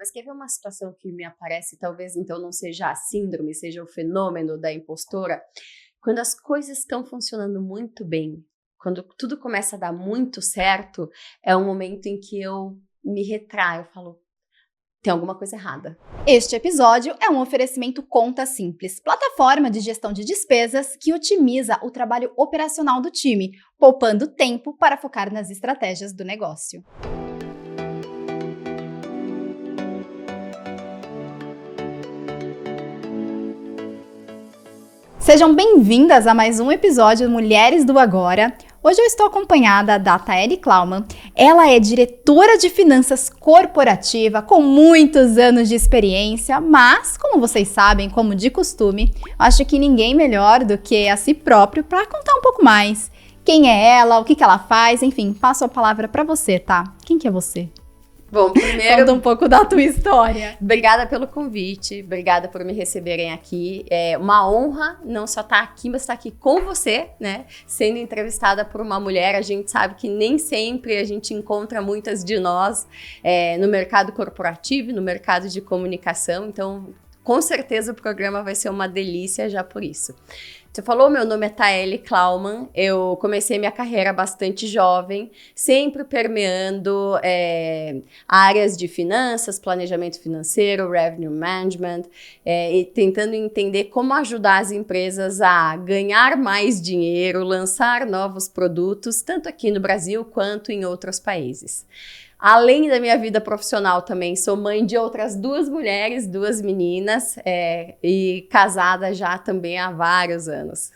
Mas quer ver uma situação que me aparece, talvez então não seja a síndrome, seja o fenômeno da impostora? Quando as coisas estão funcionando muito bem, quando tudo começa a dar muito certo, é um momento em que eu me retraio, eu falo, tem alguma coisa errada. Este episódio é um oferecimento Conta Simples, plataforma de gestão de despesas que otimiza o trabalho operacional do time, poupando tempo para focar nas estratégias do negócio. Sejam bem-vindas a mais um episódio Mulheres do Agora. Hoje eu estou acompanhada da Taeli Klauman. Ela é diretora de finanças corporativa com muitos anos de experiência, mas, como vocês sabem, como de costume, acho que ninguém melhor do que a si próprio para contar um pouco mais. Quem é ela, o que ela faz, enfim, passo a palavra para você, tá? Quem que é você? Bom, primeiro... Conta um pouco da tua história. Obrigada pelo convite, obrigada por me receberem aqui. É uma honra não só estar aqui, mas estar aqui com você, né? Sendo entrevistada por uma mulher. A gente sabe que nem sempre a gente encontra muitas de nós no mercado corporativo e no mercado de comunicação. Então, com certeza o programa vai ser uma delícia já por isso. Você falou, meu nome é Taeli Klauman, eu comecei minha carreira bastante jovem, sempre permeando áreas de finanças, planejamento financeiro, revenue management, e tentando entender como ajudar as empresas a ganhar mais dinheiro, lançar novos produtos, tanto aqui no Brasil quanto em outros países. Além da minha vida profissional também, sou mãe de outras 2 mulheres, 2 meninas, e casada já também há vários anos.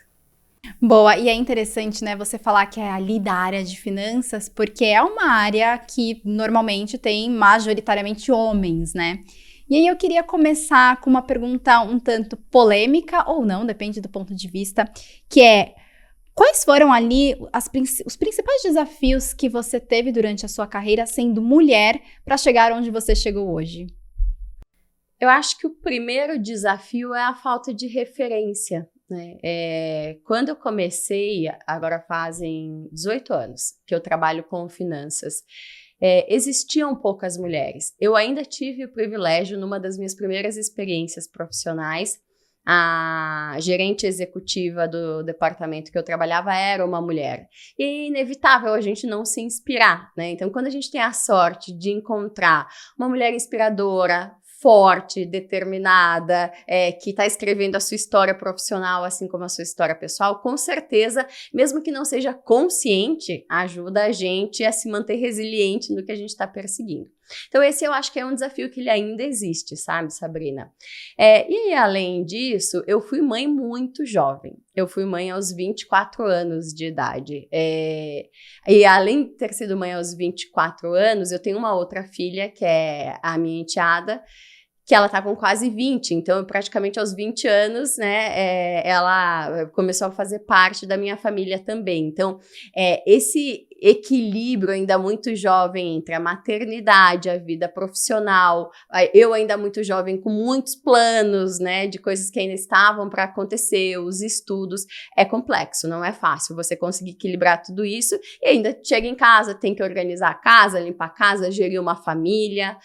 Boa, e é interessante, né, você falar que é ali da área de finanças, porque é uma área que normalmente tem majoritariamente homens, né? E aí eu queria começar com uma pergunta um tanto polêmica, ou não, depende do ponto de vista, que é: quais foram ali os principais desafios que você teve durante a sua carreira sendo mulher para chegar onde você chegou hoje? Eu acho que o primeiro desafio é a falta de referência, né? Quando eu comecei, agora fazem 18 anos que eu trabalho com finanças, existiam poucas mulheres. Eu ainda tive o privilégio, numa das minhas primeiras experiências profissionais, a gerente executiva do departamento que eu trabalhava era uma mulher. E é inevitável a gente não se inspirar, né? Então, quando a gente tem a sorte de encontrar uma mulher inspiradora, forte, determinada, que está escrevendo a sua história profissional, assim como a sua história pessoal, com certeza, mesmo que não seja consciente, ajuda a gente a se manter resiliente no que a gente está perseguindo. Então esse eu acho que é um desafio que ele ainda existe, sabe, Sabrina? E além disso, eu fui mãe muito jovem. Eu fui mãe aos 24 anos de idade. E além de ter sido mãe aos 24 anos, eu tenho uma outra filha, que é a minha enteada, que ela tá com quase 20, então praticamente aos 20 anos, né, ela começou a fazer parte da minha família também. Então, esse equilíbrio ainda muito jovem entre a maternidade, a vida profissional, eu ainda muito jovem com muitos planos, né, de coisas que ainda estavam para acontecer, os estudos, é complexo, não é fácil você conseguir equilibrar tudo isso e ainda chega em casa, tem que organizar a casa, limpar a casa, gerir uma família.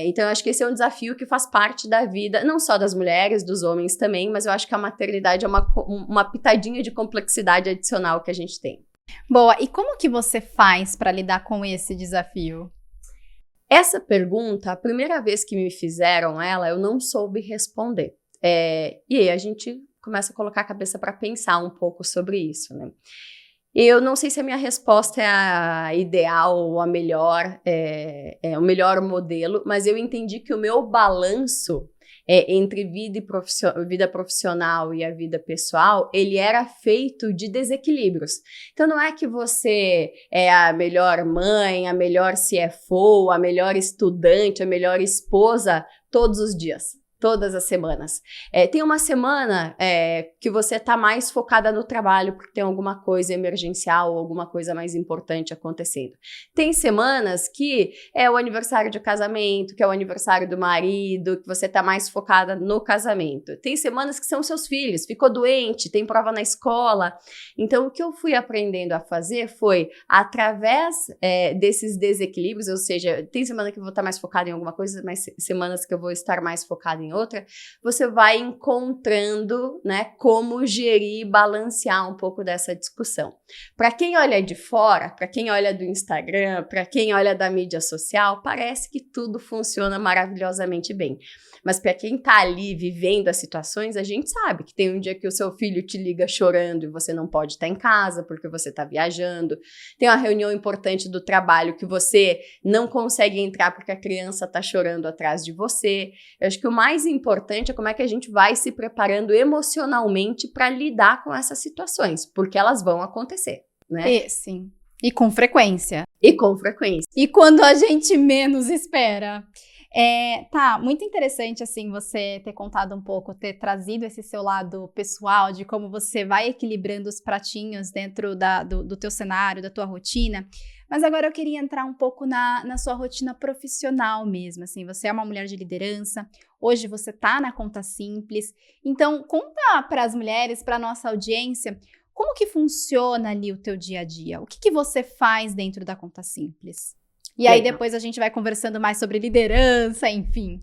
Então eu acho que esse é um desafio que faz parte da vida, não só das mulheres, dos homens também, mas eu acho que a maternidade é uma pitadinha de complexidade adicional que a gente tem. Boa, e como que você faz para lidar com esse desafio? Essa pergunta, a primeira vez que me fizeram ela, eu não soube responder. E aí a gente começa a colocar a cabeça para pensar um pouco sobre isso, né? Eu não sei se a minha resposta é a ideal ou a melhor, o melhor modelo, mas eu entendi que o meu balanço entre vida profissional e a vida pessoal, ele era feito de desequilíbrios. Então não é que você é a melhor mãe, a melhor CFO, a melhor estudante, a melhor esposa todos os dias. todas as semanas. Tem uma semana que você está mais focada no trabalho porque tem alguma coisa emergencial ou alguma coisa mais importante acontecendo. Tem semanas que é o aniversário de casamento, que é o aniversário do marido, que você está mais focada no casamento. Tem semanas que são seus filhos, ficou doente, tem prova na escola. Então, o que eu fui aprendendo a fazer foi, através desses desequilíbrios, ou seja, tem semana que eu vou estar mais focada em alguma coisa, mas semanas que eu vou estar mais focada em outra, você vai encontrando, né, como gerir e balancear um pouco dessa discussão. Para quem olha de fora, para quem olha do Instagram, para quem olha da mídia social, parece que tudo funciona maravilhosamente bem. Mas para quem está ali vivendo as situações, a gente sabe que tem um dia que o seu filho te liga chorando e você não pode estar em casa porque você está viajando. Tem uma reunião importante do trabalho que você não consegue entrar porque a criança está chorando atrás de você. Eu acho que o mais importante é como é que a gente vai se preparando emocionalmente para lidar com essas situações, porque elas vão acontecer, né? Sim. E com frequência. E com frequência. E quando a gente menos espera. Tá, muito interessante, assim, você ter contado um pouco, ter trazido esse seu lado pessoal, de como você vai equilibrando os pratinhos dentro do teu cenário, da tua rotina. Mas agora eu queria entrar um pouco na sua rotina profissional mesmo, assim, você é uma mulher de liderança, hoje você tá na Conta Simples, então conta para as mulheres, para nossa audiência, como que funciona ali o teu dia a dia? O que você faz dentro da Conta Simples? E aí depois a gente vai conversando mais sobre liderança, enfim.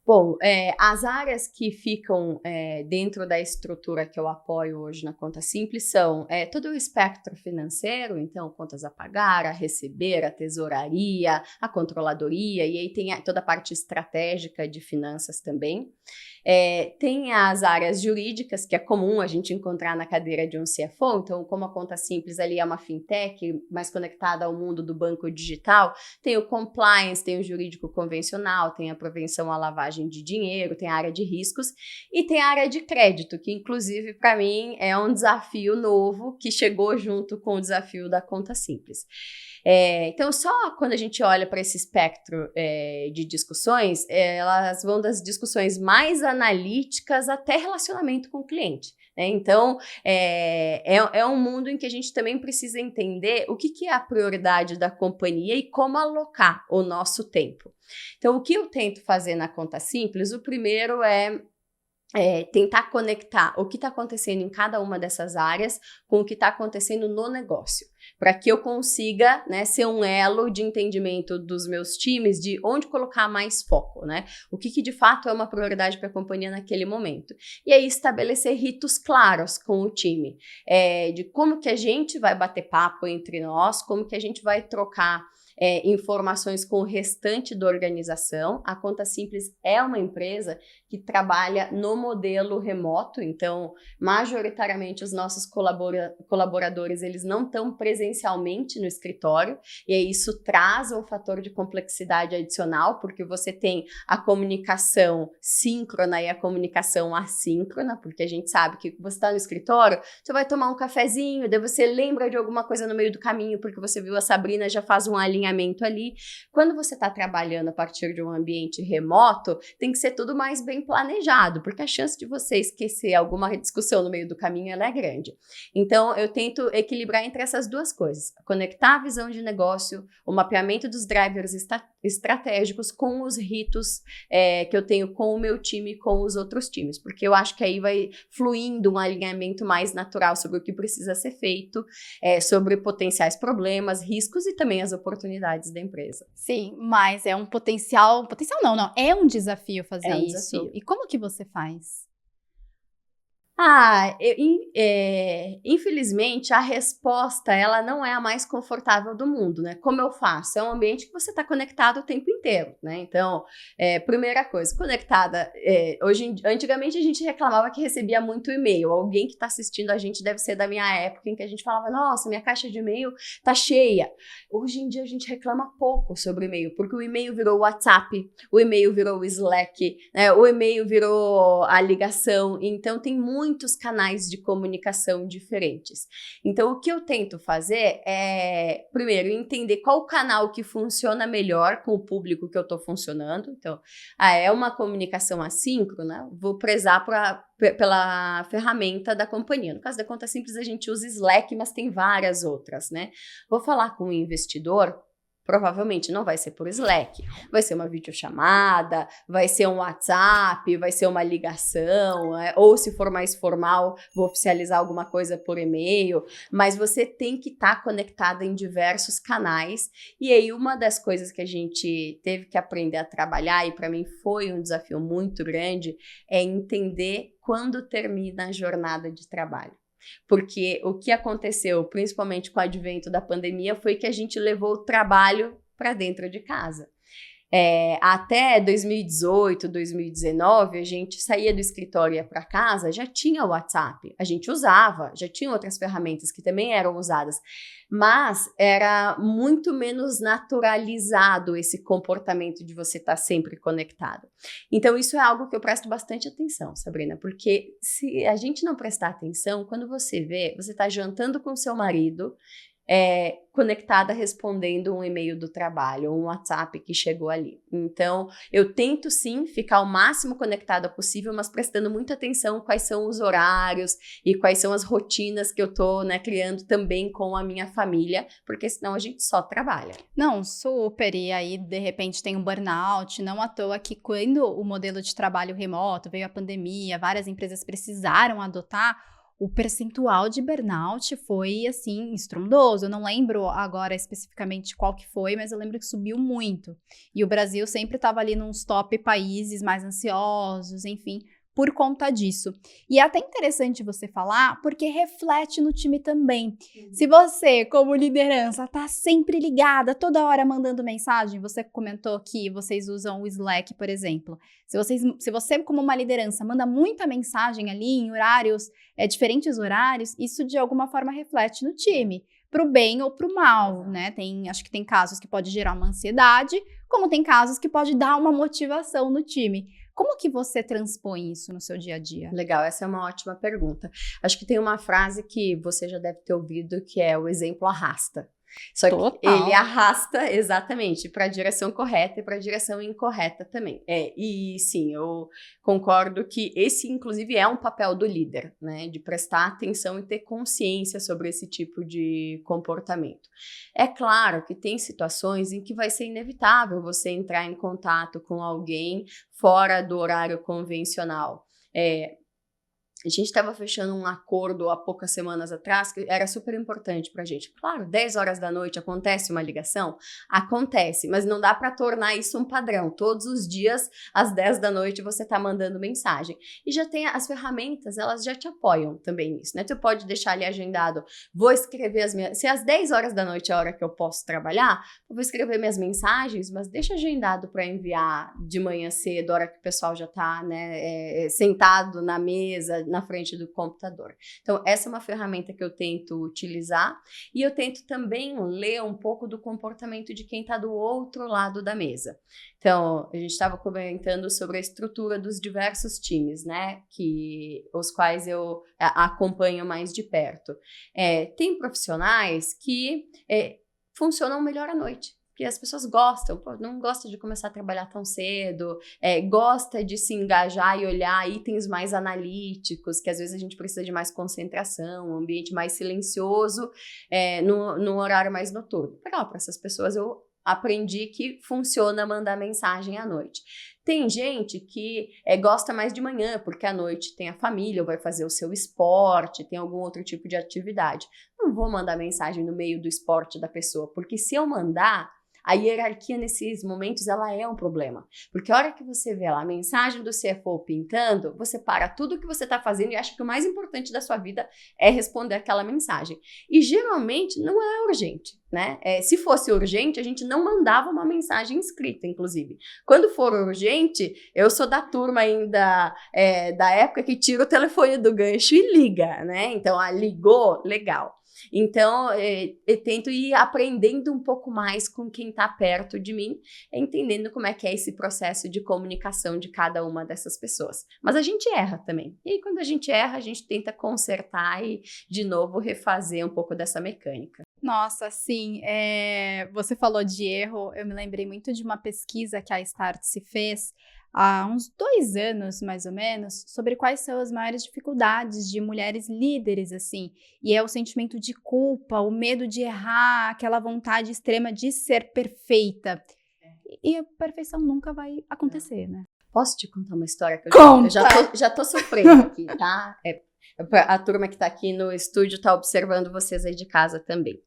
Bom, as áreas que ficam dentro da estrutura que eu apoio hoje na Conta Simples são todo o espectro financeiro, então contas a pagar, a receber, a tesouraria, a controladoria, e aí tem toda a parte estratégica de finanças também. Tem as áreas jurídicas, que é comum a gente encontrar na cadeira de um CFO, então como a Conta Simples ali é uma fintech mais conectada ao mundo do banco digital, tem o compliance, tem o jurídico convencional, tem a prevenção à lavagem de dinheiro, tem a área de riscos e tem a área de crédito, que inclusive para mim é um desafio novo que chegou junto com o desafio da Conta Simples. Então, só quando a gente olha para esse espectro de discussões, elas vão das discussões mais analíticas até relacionamento com o cliente. Então, é um mundo em que a gente também precisa entender o que é a prioridade da companhia e como alocar o nosso tempo. Então, o que eu tento fazer na Conta Simples, o primeiro é tentar conectar o que está acontecendo em cada uma dessas áreas com o que está acontecendo no negócio, para que eu consiga, né, ser um elo de entendimento dos meus times de onde colocar mais foco, né? O que de fato é uma prioridade para a companhia naquele momento. E aí estabelecer ritos claros com o time, de como que a gente vai bater papo entre nós, como que a gente vai trocar informações com o restante da organização. A Conta Simples é uma empresa que trabalha no modelo remoto, então majoritariamente os nossos colaboradores eles não estão presencialmente no escritório, e aí isso traz um fator de complexidade adicional, porque você tem a comunicação síncrona e a comunicação assíncrona, porque a gente sabe que você está no escritório, você vai tomar um cafezinho, daí você lembra de alguma coisa no meio do caminho, porque você viu a Sabrina, já faz um alinhamento ali. Quando você está trabalhando a partir de um ambiente remoto, tem que ser tudo mais bem planejado, porque a chance de você esquecer alguma discussão no meio do caminho ela é grande. Então, eu tento equilibrar entre essas duas coisas, conectar a visão de negócio, o mapeamento dos drivers estratégicos com os ritos que eu tenho com o meu time e com os outros times, porque eu acho que aí vai fluindo um alinhamento mais natural sobre o que precisa ser feito, sobre potenciais problemas, riscos e também as oportunidades da empresa. Sim, mas é um potencial não, é um desafio fazer isso. Desafio. E como que você faz? Infelizmente, a resposta, ela não é a mais confortável do mundo, né? Como eu faço? É um ambiente que você está conectado o tempo inteiro, né? Então, primeira coisa, conectada, antigamente a gente reclamava que recebia muito e-mail. Alguém que está assistindo a gente deve ser da minha época, em que a gente falava, nossa, minha caixa de e-mail tá cheia. Hoje em dia a gente reclama pouco sobre o e-mail, porque o e-mail virou WhatsApp, o e-mail virou Slack, né? O e-mail virou a ligação, então tem muito muitos canais de comunicação diferentes. Então, o que eu tento fazer é, primeiro, entender qual o canal que funciona melhor com o público que eu estou funcionando. Então, é uma comunicação assíncrona, vou prezar pela ferramenta da companhia. No caso da Conta Simples, a gente usa Slack, mas tem várias outras, né? Vou falar com o investidor, provavelmente não vai ser por Slack, vai ser uma videochamada, vai ser um WhatsApp, vai ser uma ligação, ou se for mais formal, vou oficializar alguma coisa por e-mail, mas você tem que estar conectado em diversos canais. E aí uma das coisas que a gente teve que aprender a trabalhar, e para mim foi um desafio muito grande, é entender quando termina a jornada de trabalho. Porque o que aconteceu, principalmente com o advento da pandemia, foi que a gente levou o trabalho para dentro de casa. Até 2018, 2019, a gente saía do escritório e ia para casa, já tinha o WhatsApp, a gente usava, já tinha outras ferramentas que também eram usadas, mas era muito menos naturalizado esse comportamento de você estar sempre conectado. Então, isso é algo que eu presto bastante atenção, Sabrina, porque se a gente não prestar atenção, quando você vê, você está jantando com seu marido, conectada respondendo um e-mail do trabalho, ou um WhatsApp que chegou ali. Então, eu tento sim ficar o máximo conectada possível, mas prestando muita atenção quais são os horários e quais são as rotinas que eu tô, né, criando também com a minha família, porque senão a gente só trabalha. Não, super, e aí de repente tem um burnout, não à toa que quando o modelo de trabalho remoto veio a pandemia, várias empresas precisaram adotar, o percentual de burnout foi, assim, estrondoso. Eu não lembro agora especificamente qual que foi, mas eu lembro que subiu muito. E o Brasil sempre estava ali nos top países mais ansiosos, enfim, por conta disso. E é até interessante você falar, porque reflete no time também. Se você, como liderança, tá sempre ligada, toda hora mandando mensagem, você comentou que vocês usam o Slack, por exemplo. Se você, como uma liderança, manda muita mensagem ali em horários, diferentes horários, isso de alguma forma reflete no time, pro bem ou pro mal, né? Acho que tem casos que pode gerar uma ansiedade, como tem casos que pode dar uma motivação no time. Como que você transpõe isso no seu dia a dia? Legal, essa é uma ótima pergunta. Acho que tem uma frase que você já deve ter ouvido, que é o exemplo arrasta. Só que Total. ele arrasta exatamente para a direção correta e para a direção incorreta também. E sim, eu concordo que esse, inclusive, é um papel do líder, né? De prestar atenção e ter consciência sobre esse tipo de comportamento. É claro que tem situações em que vai ser inevitável você entrar em contato com alguém fora do horário convencional. A gente estava fechando um acordo há poucas semanas atrás que era super importante para a gente. Claro, 10 horas da noite acontece uma ligação? Acontece, mas não dá para tornar isso um padrão. Todos os dias, às 10 da noite, você está mandando mensagem. E já tem as ferramentas, elas já te apoiam também nisso, né? Tu pode deixar ali agendado, vou escrever se às 10 horas da noite é a hora que eu posso trabalhar, eu vou escrever minhas mensagens, mas deixa agendado para enviar de manhã cedo, a hora que o pessoal já está, né, sentado na mesa, na frente do computador. Então, essa é uma ferramenta que eu tento utilizar e eu tento também ler um pouco do comportamento de quem está do outro lado da mesa. Então, a gente estava comentando sobre a estrutura dos diversos times, né, os quais eu acompanho mais de perto. Tem profissionais que funcionam melhor à noite. Porque as pessoas gostam, não gosta de começar a trabalhar tão cedo, gosta de se engajar e olhar itens mais analíticos, que às vezes a gente precisa de mais concentração, um ambiente mais silencioso, no horário mais noturno. Legal, para essas pessoas eu aprendi que funciona mandar mensagem à noite. Tem gente que gosta mais de manhã, porque à noite tem a família, ou vai fazer o seu esporte, tem algum outro tipo de atividade. Não vou mandar mensagem no meio do esporte da pessoa, porque se eu mandar, a hierarquia nesses momentos, ela é um problema. Porque a hora que você vê lá a mensagem do CFO pintando, você para tudo que você está fazendo e acha que o mais importante da sua vida é responder aquela mensagem. E geralmente não é urgente, né? Se fosse urgente, a gente não mandava uma mensagem escrita, inclusive. Quando for urgente, eu sou da turma ainda da época que tira o telefone do gancho e liga, né? Então, ligou, legal. Então, eu tento ir aprendendo um pouco mais com quem está perto de mim, entendendo como é que é esse processo de comunicação de cada uma dessas pessoas. Mas a gente erra também. E aí, quando a gente erra, a gente tenta consertar e, de novo, refazer um pouco dessa mecânica. Nossa, sim. Você falou de erro, eu me lembrei muito de uma pesquisa que a Startse fez há uns 2 anos, mais ou menos, sobre quais são as maiores dificuldades de mulheres líderes, assim. E é o sentimento de culpa, o medo de errar, aquela vontade extrema de ser perfeita. E a perfeição nunca vai acontecer, né? Posso te contar uma história que Conta! eu já tô sofrendo aqui, tá? A turma que tá aqui no estúdio tá observando vocês aí de casa também.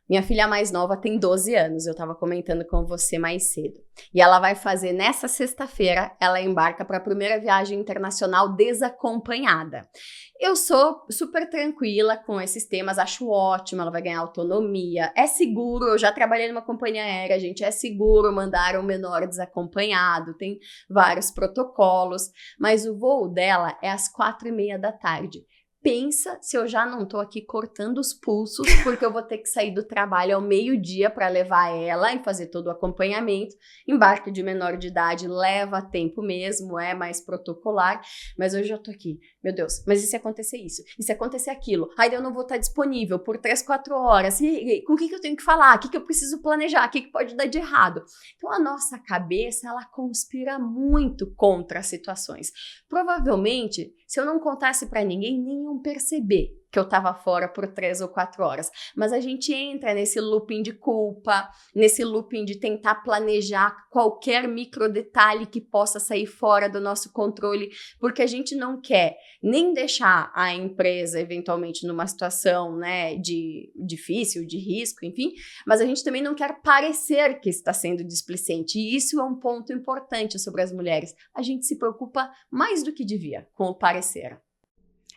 Minha filha mais nova tem 12 anos, eu tava comentando com você mais cedo. E ela vai fazer, nessa sexta-feira, ela embarca para a primeira viagem internacional desacompanhada. Eu sou super tranquila com esses temas, acho ótimo, ela vai ganhar autonomia, é seguro, eu já trabalhei numa companhia aérea, gente, é seguro mandar um menor desacompanhado, tem vários protocolos, mas o voo dela é às 4h30 da tarde. Pensa se eu já não tô aqui cortando os pulsos, porque eu vou ter que sair do trabalho ao meio-dia para levar ela e fazer todo o acompanhamento. Embarque de menor de idade leva tempo mesmo, é mais protocolar, mas eu já tô aqui. Meu Deus, mas e se acontecer isso? E se acontecer aquilo? Aí eu não vou estar disponível por 3, 4 horas. E com o que eu tenho que falar? O que eu preciso planejar? O que pode dar de errado? Então a nossa cabeça, ela conspira muito contra as situações. Provavelmente, se eu não contasse para ninguém, nem iam perceber que eu estava fora por 3 ou 4 horas. Mas a gente entra nesse looping de culpa, nesse looping de tentar planejar qualquer micro detalhe que possa sair fora do nosso controle, porque a gente não quer nem deixar a empresa, eventualmente, numa situação, né, de difícil, de risco, enfim, mas a gente também não quer parecer que está sendo displicente. E isso é um ponto importante sobre as mulheres. A gente se preocupa mais do que devia com o parecer.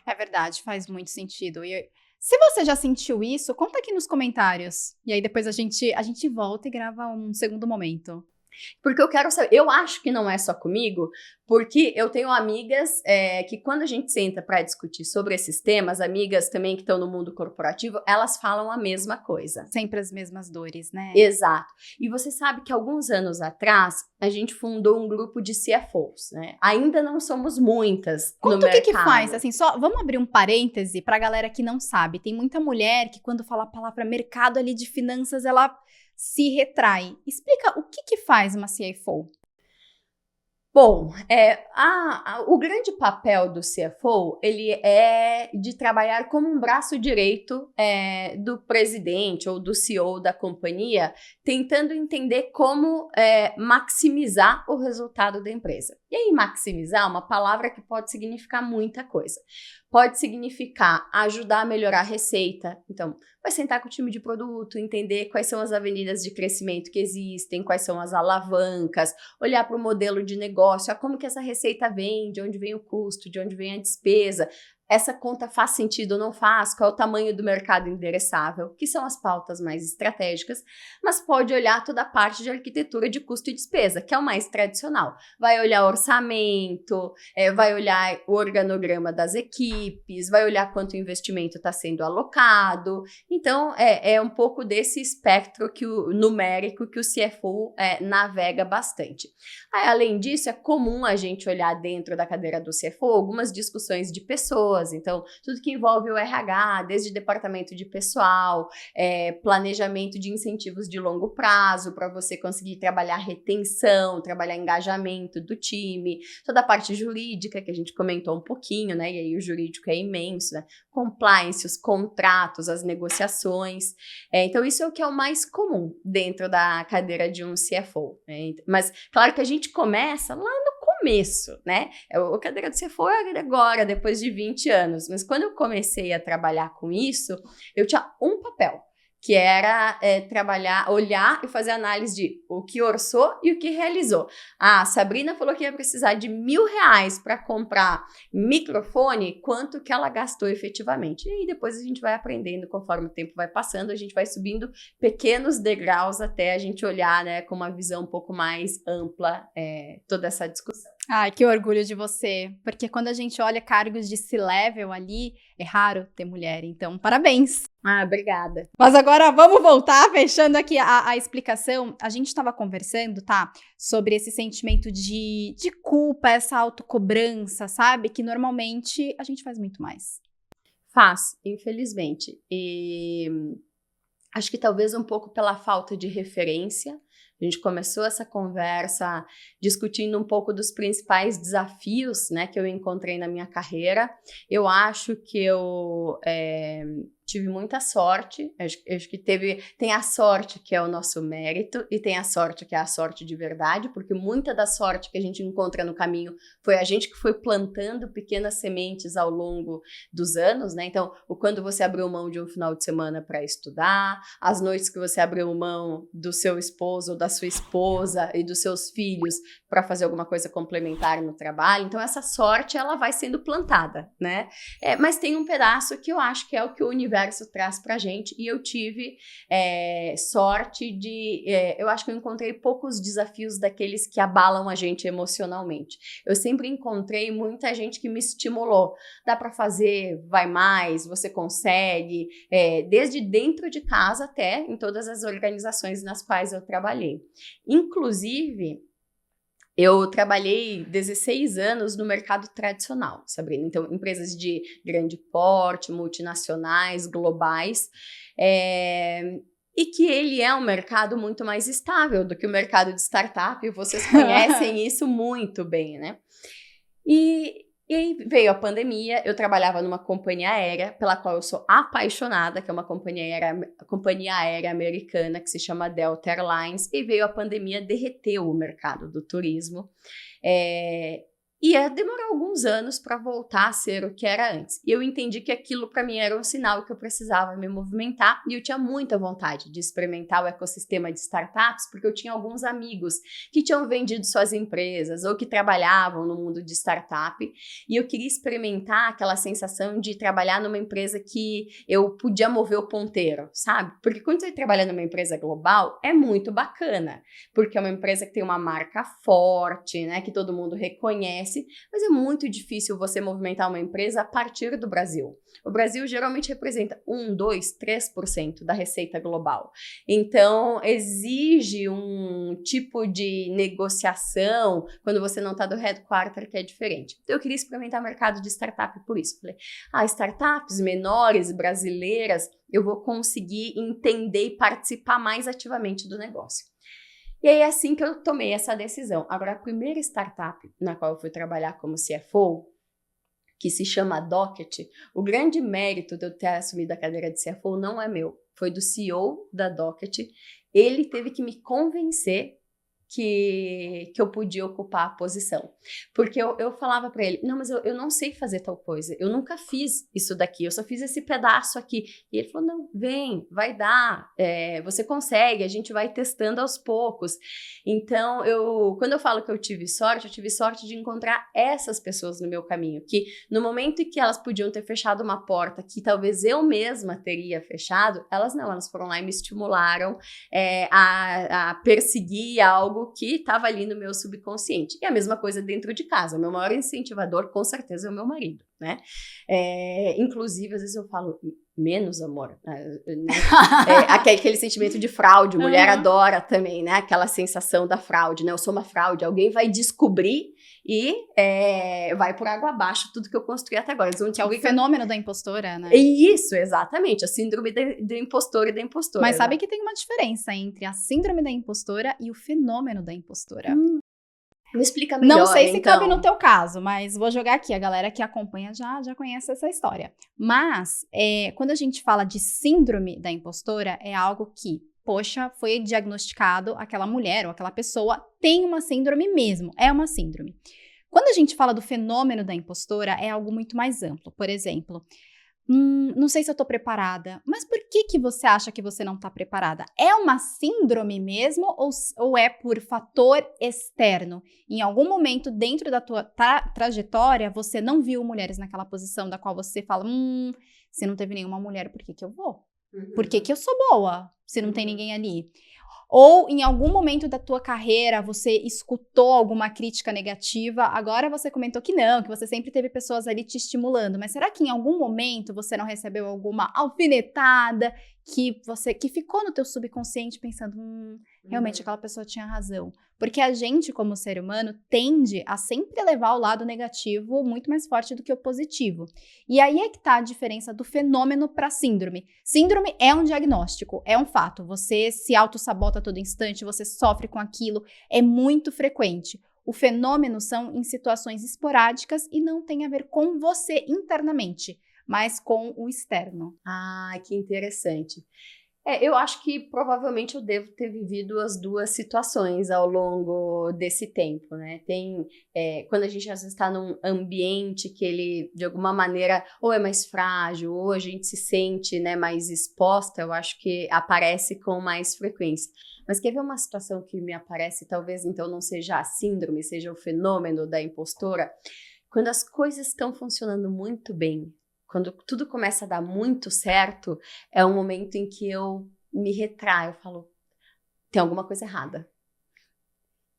É verdade, faz muito sentido. E se você já sentiu isso, conta aqui nos comentários. E aí depois a gente volta e grava um segundo momento. Porque eu quero saber, eu acho que não é só comigo, porque eu tenho amigas que quando a gente senta para discutir sobre esses temas, amigas também que estão no mundo corporativo, elas falam a mesma coisa. Sempre as mesmas dores, né? Exato. E você sabe que alguns anos atrás, a gente fundou um grupo de CFOs, né? Ainda não somos muitas no mercado. Conta o que faz, assim, só vamos abrir um parêntese pra galera que não sabe. Tem muita mulher que quando fala a palavra mercado ali de finanças, ela se retrai. Explica o que faz uma CFO. Bom, o grande papel do CFO, ele é de trabalhar como um braço direito do presidente ou do CEO da companhia, tentando entender como maximizar o resultado da empresa. E aí, maximizar é uma palavra que pode significar muita coisa. Pode significar ajudar a melhorar a receita. Então, vai sentar com o time de produto, entender quais são as avenidas de crescimento que existem, quais são as alavancas, olhar para o modelo de negócio, como que essa receita vem, de onde vem o custo, de onde vem a despesa. Essa conta faz sentido ou não faz? Qual é o tamanho do mercado endereçável? Que são as pautas mais estratégicas, mas pode olhar toda a parte de arquitetura de custo e despesa, que é o mais tradicional. Vai olhar orçamento, vai olhar o organograma das equipes, vai olhar quanto investimento está sendo alocado. Então, é um pouco desse espectro numérico que o CFO navega bastante. Aí, além disso, é comum a gente olhar dentro da cadeira do CFO algumas discussões de pessoas. Então, tudo que envolve o RH, desde departamento de pessoal, planejamento de incentivos de longo prazo para você conseguir trabalhar retenção, trabalhar engajamento do time, toda a parte jurídica que a gente comentou um pouquinho, né? E aí o jurídico é imenso, né? Compliance, os contratos, as negociações. Então, isso é o que é o mais comum dentro da cadeira de um CFO. Né? Mas, claro que a gente começa lá no começo, né? A cadeira do CFO é agora, depois de 20 anos. Mas quando eu comecei a trabalhar com isso, eu tinha um papel, que era trabalhar, olhar e fazer análise de o que orçou e o que realizou. A Sabrina falou que ia precisar de R$1.000 para comprar microfone, quanto que ela gastou efetivamente. E aí depois a gente vai aprendendo, conforme o tempo vai passando, a gente vai subindo pequenos degraus até a gente olhar, né, com uma visão um pouco mais ampla toda essa discussão. Ai, que orgulho de você, porque quando a gente olha cargos de C-level ali, é raro ter mulher, então parabéns! Ah, obrigada. Mas agora vamos voltar, fechando aqui a explicação. A gente estava conversando, tá? Sobre esse sentimento de culpa, essa autocobrança, sabe? Que normalmente a gente faz muito mais. Faz, infelizmente. E acho que talvez um pouco pela falta de referência. A gente começou essa conversa discutindo um pouco dos principais desafios, né, que eu encontrei na minha carreira. Eu acho que eu tive muita sorte. Acho que tem a sorte que é o nosso mérito e tem a sorte que é a sorte de verdade, porque muita da sorte que a gente encontra no caminho foi a gente que foi plantando pequenas sementes ao longo dos anos, né? Então, quando você abriu mão de um final de semana para estudar, as noites que você abriu mão do seu esposo ou da sua esposa e dos seus filhos para fazer alguma coisa complementar no trabalho. Então, essa sorte, ela vai sendo plantada, né? Mas tem um pedaço que eu acho que é o que o universo traz pra gente, e eu tive sorte de... eu acho que eu encontrei poucos desafios daqueles que abalam a gente emocionalmente. Eu sempre encontrei muita gente que me estimulou. Dá pra fazer, vai mais, você consegue, desde dentro de casa até em todas as organizações nas quais eu trabalhei. Inclusive, eu trabalhei 16 anos no mercado tradicional, Sabrina. Então, empresas de grande porte, multinacionais, globais, e que ele é um mercado muito mais estável do que o mercado de startup, e vocês conhecem isso muito bem, né? E aí veio a pandemia, eu trabalhava numa companhia aérea, pela qual eu sou apaixonada, que é uma companhia aérea americana, que se chama Delta Airlines, e veio a pandemia, derreteu o mercado do turismo. Ia demorar alguns anos para voltar a ser o que era antes. E eu entendi que aquilo para mim era um sinal que eu precisava me movimentar, e eu tinha muita vontade de experimentar o ecossistema de startups, porque eu tinha alguns amigos que tinham vendido suas empresas ou que trabalhavam no mundo de startup, e eu queria experimentar aquela sensação de trabalhar numa empresa que eu podia mover o ponteiro, sabe? Porque quando você trabalha numa empresa global, é muito bacana, porque é uma empresa que tem uma marca forte, né, que todo mundo reconhece, mas é muito difícil você movimentar uma empresa a partir do Brasil. O Brasil geralmente representa 1, 2, 3% da receita global. Então, exige um tipo de negociação quando você não está do headquarter que é diferente. Então, eu queria experimentar o mercado de startup por isso. Falei, startups menores, brasileiras, eu vou conseguir entender e participar mais ativamente do negócio. E aí é assim que eu tomei essa decisão. Agora, a primeira startup na qual eu fui trabalhar como CFO, que se chama Docket, o grande mérito de eu ter assumido a cadeira de CFO não é meu, foi do CEO da Docket. Ele teve que me convencer que eu podia ocupar a posição. Porque eu falava para ele, não, mas eu não sei fazer tal coisa, eu nunca fiz isso daqui, eu só fiz esse pedaço aqui. E ele falou, não, vem, vai dar, você consegue, a gente vai testando aos poucos. Então, quando eu falo que eu tive sorte de encontrar essas pessoas no meu caminho, que no momento em que elas podiam ter fechado uma porta que talvez eu mesma teria fechado, elas foram lá e me estimularam a perseguir algo que estava ali no meu subconsciente. E a mesma coisa dentro de casa. O meu maior incentivador, com certeza, é o meu marido, né? Inclusive, às vezes eu falo, menos amor. Aquele sentimento de fraude. Mulher adora também, né? Aquela sensação da fraude, né? Eu sou uma fraude. Alguém vai descobrir e vai por água abaixo tudo que eu construí até agora. Que é o fenômeno da impostora, né? Isso, exatamente. A síndrome do impostor e da impostora. Mas sabe que tem uma diferença entre a síndrome da impostora e o fenômeno da impostora. Me explica melhor, não sei se então. cabe no teu caso, mas vou jogar aqui. A galera que acompanha já conhece essa história. Mas, quando a gente fala de síndrome da impostora, é algo que, poxa, foi diagnosticado, aquela mulher ou aquela pessoa tem uma síndrome mesmo, é uma síndrome. Quando a gente fala do fenômeno da impostora, é algo muito mais amplo. Por exemplo, não sei se eu tô preparada, mas por que você acha que você não tá preparada? É uma síndrome mesmo ou é por fator externo? Em algum momento dentro da tua trajetória, você não viu mulheres naquela posição da qual você fala, se não teve nenhuma mulher, por que eu vou? Por que eu sou boa se não tem ninguém ali? Ou em algum momento da tua carreira você escutou alguma crítica negativa? Agora você comentou que não, que você sempre teve pessoas ali te estimulando, mas será que em algum momento você não recebeu alguma alfinetada que ficou no teu subconsciente pensando, realmente aquela pessoa tinha razão? Porque a gente, como ser humano, tende a sempre levar o lado negativo muito mais forte do que o positivo. E aí é que tá a diferença do fenômeno para síndrome. Síndrome é um diagnóstico, é um fato. Você se autossabota a todo instante, você sofre com aquilo, é muito frequente. O fenômeno são em situações esporádicas e não tem a ver com você internamente, mas com o externo. Ah, que interessante. Eu acho que provavelmente eu devo ter vivido as duas situações ao longo desse tempo, né? Quando a gente às vezes está num ambiente que ele, de alguma maneira, ou é mais frágil, ou a gente se sente, né, mais exposta, eu acho que aparece com mais frequência. Mas quer ver uma situação que me aparece, talvez então não seja a síndrome, seja o fenômeno da impostora? Quando as coisas estão funcionando muito bem, quando tudo começa a dar muito certo, é um momento em que eu me retraio, eu falo, tem alguma coisa errada.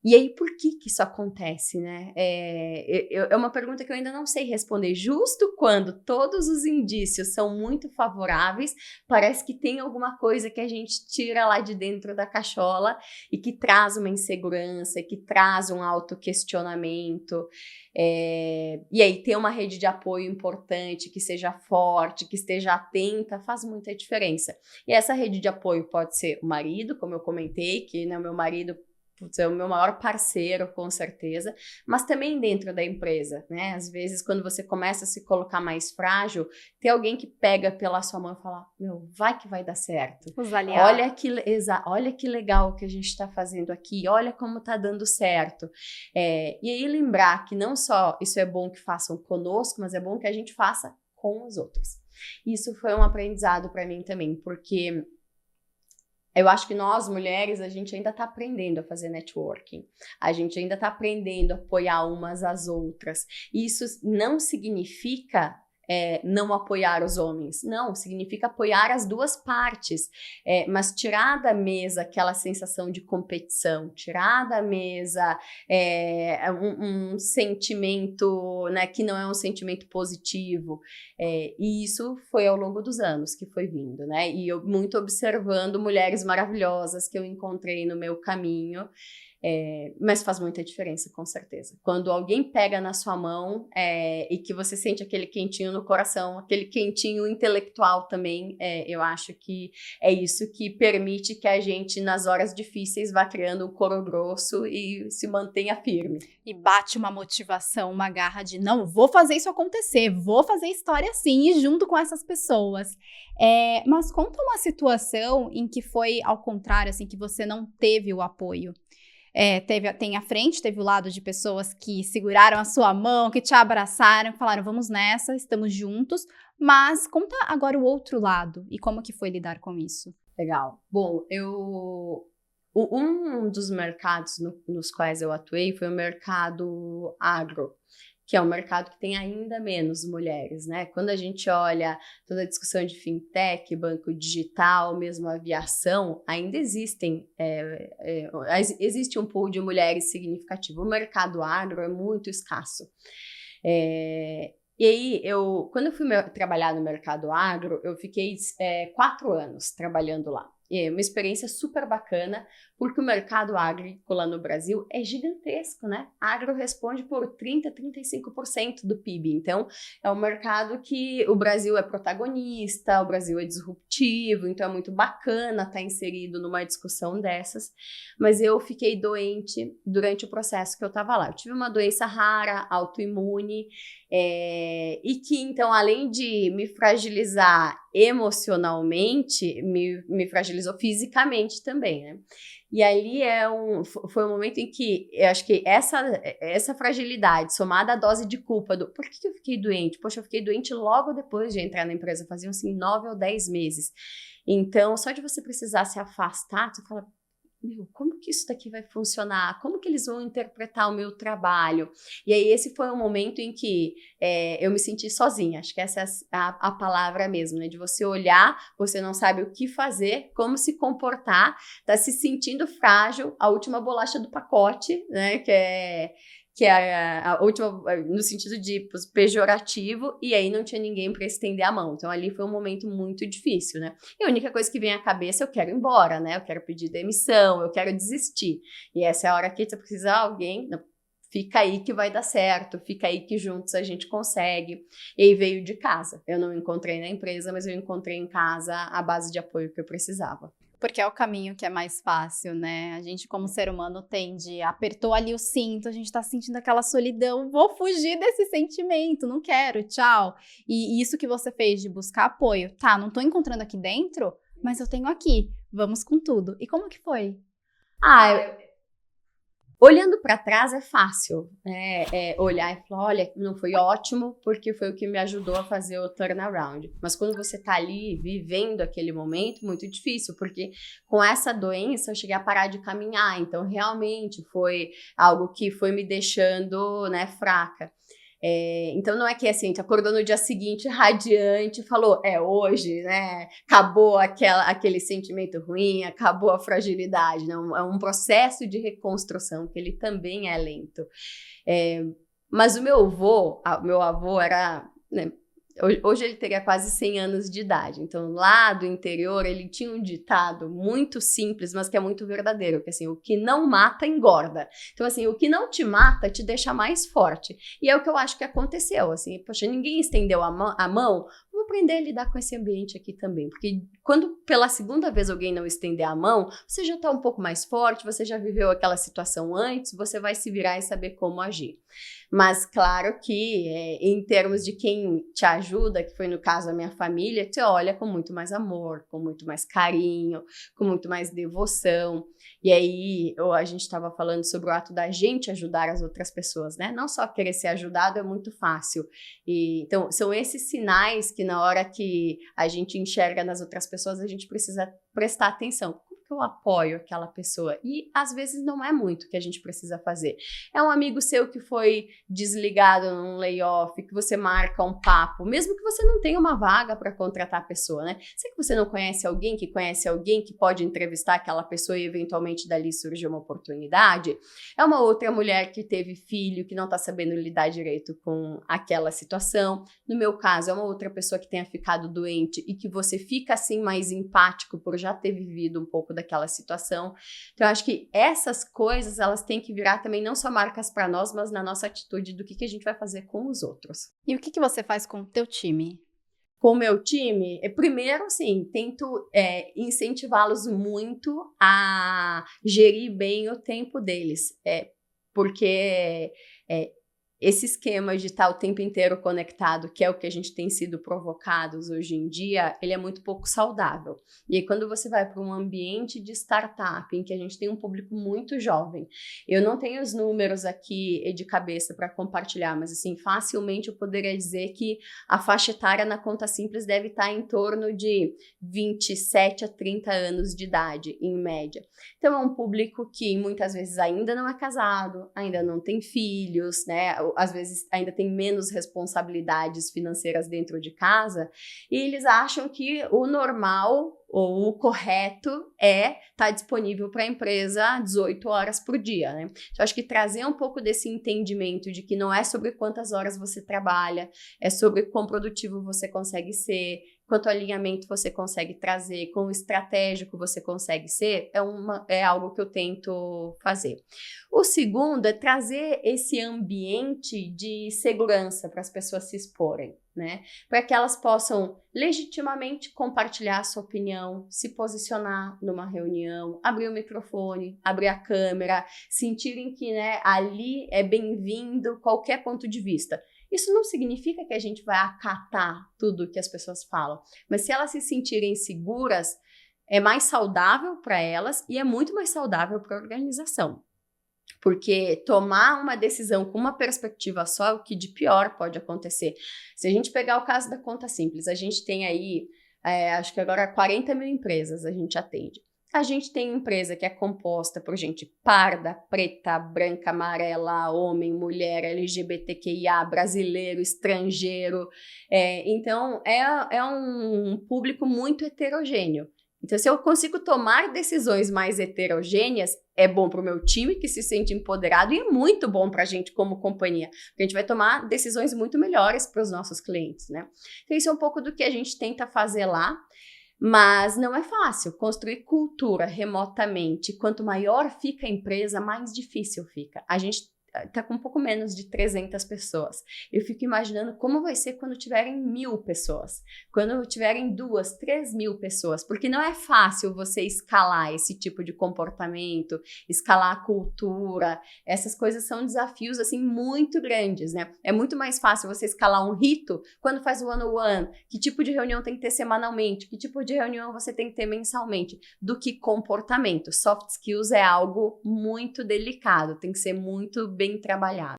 E aí, por que isso acontece, né? É uma pergunta que eu ainda não sei responder. Justo quando todos os indícios são muito favoráveis, parece que tem alguma coisa que a gente tira lá de dentro da cachola e que traz uma insegurança, que traz um autoquestionamento. E aí, ter uma rede de apoio importante, que seja forte, que esteja atenta, faz muita diferença. E essa rede de apoio pode ser o marido, como eu comentei, que, né, o meu marido é o meu maior parceiro, com certeza, mas também dentro da empresa, né? Às vezes, quando você começa a se colocar mais frágil, tem alguém que pega pela sua mão e fala, vai que vai dar certo. Os aliados. Olha que legal que a gente está fazendo aqui, olha como está dando certo. E aí lembrar que não só isso é bom que façam conosco, mas é bom que a gente faça com os outros. Isso foi um aprendizado para mim também, porque eu acho que nós, mulheres, a gente ainda está aprendendo a fazer networking. A gente ainda está aprendendo a apoiar umas às outras. Isso não significa não apoiar os homens. Não, significa apoiar as duas partes. Mas tirar da mesa aquela sensação de competição, tirar da mesa um sentimento, né, que não é um sentimento positivo. E isso foi ao longo dos anos que foi vindo, né? E eu muito observando mulheres maravilhosas que eu encontrei no meu caminho. Mas faz muita diferença, com certeza. Quando alguém pega na sua mão e que você sente aquele quentinho no coração, aquele quentinho intelectual também, eu acho que é isso que permite que a gente, nas horas difíceis, vá criando um couro grosso e se mantenha firme. E bate uma motivação, uma garra de não, vou fazer isso acontecer, vou fazer história assim e junto com essas pessoas. Mas conta uma situação em que foi ao contrário, assim, que você não teve o apoio. Tem a frente, teve o lado de pessoas que seguraram a sua mão, que te abraçaram, falaram, vamos nessa, estamos juntos. Mas conta agora o outro lado e como que foi lidar com isso. Legal. Bom, um dos mercados nos quais eu atuei foi o mercado agro, que é um mercado que tem ainda menos mulheres, né? Quando a gente olha toda a discussão de fintech, banco digital, mesmo aviação, ainda existe um pool de mulheres significativo. O mercado agro é muito escasso. E aí, quando eu fui trabalhar no mercado agro, eu fiquei 4 anos trabalhando lá. E é uma experiência super bacana, porque o mercado agrícola no Brasil é gigantesco, né? Agro responde por 30%, 35% do PIB. Então, é um mercado que o Brasil é protagonista, o Brasil é disruptivo, então é muito bacana estar inserido numa discussão dessas. Mas eu fiquei doente durante o processo que eu estava lá. Eu tive uma doença rara, autoimune, e que, então, além de me fragilizar emocionalmente, me fragilizou fisicamente também, né? E ali foi um momento em que eu acho que essa fragilidade, somada à dose de culpa por que eu fiquei doente? Poxa, eu fiquei doente logo depois de entrar na empresa, faziam assim 9 ou 10 meses. Então, só de você precisar se afastar, você fala, como que isso daqui vai funcionar? Como que eles vão interpretar o meu trabalho? E aí esse foi um momento em que eu me senti sozinha, acho que essa é a palavra mesmo, né? De você olhar, você não sabe o que fazer, como se comportar, tá se sentindo frágil, a última bolacha do pacote, né? Que é a última, no sentido de pejorativo, e aí não tinha ninguém para estender a mão. Então ali foi um momento muito difícil, né? E a única coisa que vem à cabeça, eu quero ir embora, né? Eu quero pedir demissão, eu quero desistir. E essa é a hora que você precisa de alguém, não, fica aí que vai dar certo, fica aí que juntos a gente consegue. E aí veio de casa. Eu não encontrei na empresa, mas eu encontrei em casa a base de apoio que eu precisava. Porque é o caminho que é mais fácil, né? A gente, como ser humano, tende, apertou ali o cinto, a gente tá sentindo aquela solidão, vou fugir desse sentimento, não quero, tchau. E isso que você fez de buscar apoio, tá, não tô encontrando aqui dentro, mas eu tenho aqui, vamos com tudo. E como que foi? Olhando para trás é fácil, né? Olhar e falar, olha, não foi ótimo, porque foi o que me ajudou a fazer o turnaround. Mas quando você tá ali vivendo aquele momento, muito difícil, porque com essa doença eu cheguei a parar de caminhar, então realmente foi algo que foi me deixando, né, fraca. Então não é que assim, a gente acordou no dia seguinte radiante e falou, hoje, né, acabou aquele sentimento ruim, acabou a fragilidade, né? É um processo de reconstrução que ele também é lento. Mas o meu avô era, né, hoje ele teria quase 100 anos de idade, então lá do interior ele tinha um ditado muito simples, mas que é muito verdadeiro, que assim, o que não mata engorda. Então assim, o que não te mata te deixa mais forte. E é o que eu acho que aconteceu, assim, poxa, ninguém estendeu a mão, vamos aprender a lidar com esse ambiente aqui também, porque quando pela segunda vez alguém não estender a mão, você já tá um pouco mais forte, você já viveu aquela situação antes, você vai se virar e saber como agir. Mas claro que em termos de quem te ajuda, que foi no caso a minha família, te olha com muito mais amor, com muito mais carinho, com muito mais devoção. E aí a gente estava falando sobre o ato da gente ajudar as outras pessoas, né? Não só querer ser ajudado é muito fácil. Então são esses sinais que na hora que a gente enxerga nas outras pessoas, a gente precisa prestar atenção. Eu apoio aquela pessoa. E às vezes não é muito que a gente precisa fazer. É um amigo seu que foi desligado num layoff, que você marca um papo, mesmo que você não tenha uma vaga para contratar a pessoa, né? Sei que você não conhece alguém que pode entrevistar aquela pessoa e eventualmente dali surge uma oportunidade. É uma outra mulher que teve filho, que não está sabendo lidar direito com aquela situação. No meu caso, é uma outra pessoa que tenha ficado doente e que você fica assim mais empático por já ter vivido um pouco daquela situação. Então, eu acho que essas coisas, elas têm que virar também não só marcas para nós, mas na nossa atitude do que a gente vai fazer com os outros. E o que você faz com o teu time? Com o meu time, primeiro, assim, tento incentivá-los muito a gerir bem o tempo deles, porque esse esquema de estar o tempo inteiro conectado, que é o que a gente tem sido provocados hoje em dia, ele é muito pouco saudável. E aí, quando você vai para um ambiente de startup, em que a gente tem um público muito jovem, eu não tenho os números aqui de cabeça para compartilhar, mas assim, facilmente eu poderia dizer que a faixa etária na Conta Simples deve estar em torno de 27 a 30 anos de idade, em média. Então, é um público que muitas vezes ainda não é casado, ainda não tem filhos, né? Às vezes ainda tem menos responsabilidades financeiras dentro de casa, e eles acham que o normal ou o correto é estar disponível para a empresa 18 horas por dia, né? Então, acho que trazer um pouco desse entendimento de que não é sobre quantas horas você trabalha, é sobre quão produtivo você consegue ser, quanto alinhamento você consegue trazer, quão estratégico você consegue ser, é algo que eu tento fazer. O segundo é trazer esse ambiente de segurança para as pessoas se exporem, né? Para que elas possam legitimamente compartilhar a sua opinião, se posicionar numa reunião, abrir o microfone, abrir a câmera, sentirem que, né, ali é bem-vindo qualquer ponto de vista. Isso não significa que a gente vai acatar tudo que as pessoas falam, mas se elas se sentirem seguras, é mais saudável para elas e é muito mais saudável para a organização. Porque tomar uma decisão com uma perspectiva só é o que de pior pode acontecer. Se a gente pegar o caso da Conta Simples, a gente tem aí, acho que agora 40 mil empresas a gente atende. A gente tem empresa que é composta por gente parda, preta, branca, amarela, homem, mulher, LGBTQIA, brasileiro, estrangeiro. Então, é um público muito heterogêneo. Então, se eu consigo tomar decisões mais heterogêneas, é bom para o meu time, que se sente empoderado, e é muito bom para a gente como companhia, porque a gente vai tomar decisões muito melhores para os nossos clientes, né? Então, isso é um pouco do que a gente tenta fazer lá. Mas não é fácil construir cultura remotamente. Quanto maior fica a empresa, mais difícil fica. A gente está com um pouco menos de 300 pessoas. Eu fico imaginando como vai ser quando tiverem 1.000 pessoas, quando tiverem 2.000, 3.000 pessoas, porque não é fácil você escalar esse tipo de comportamento, escalar a cultura. Essas coisas são desafios assim muito grandes, né? É muito mais fácil você escalar um rito quando faz o one-on-one, que tipo de reunião tem que ter semanalmente, que tipo de reunião você tem que ter mensalmente, do que comportamento. Soft skills é algo muito delicado, tem que ser muito bem trabalhado.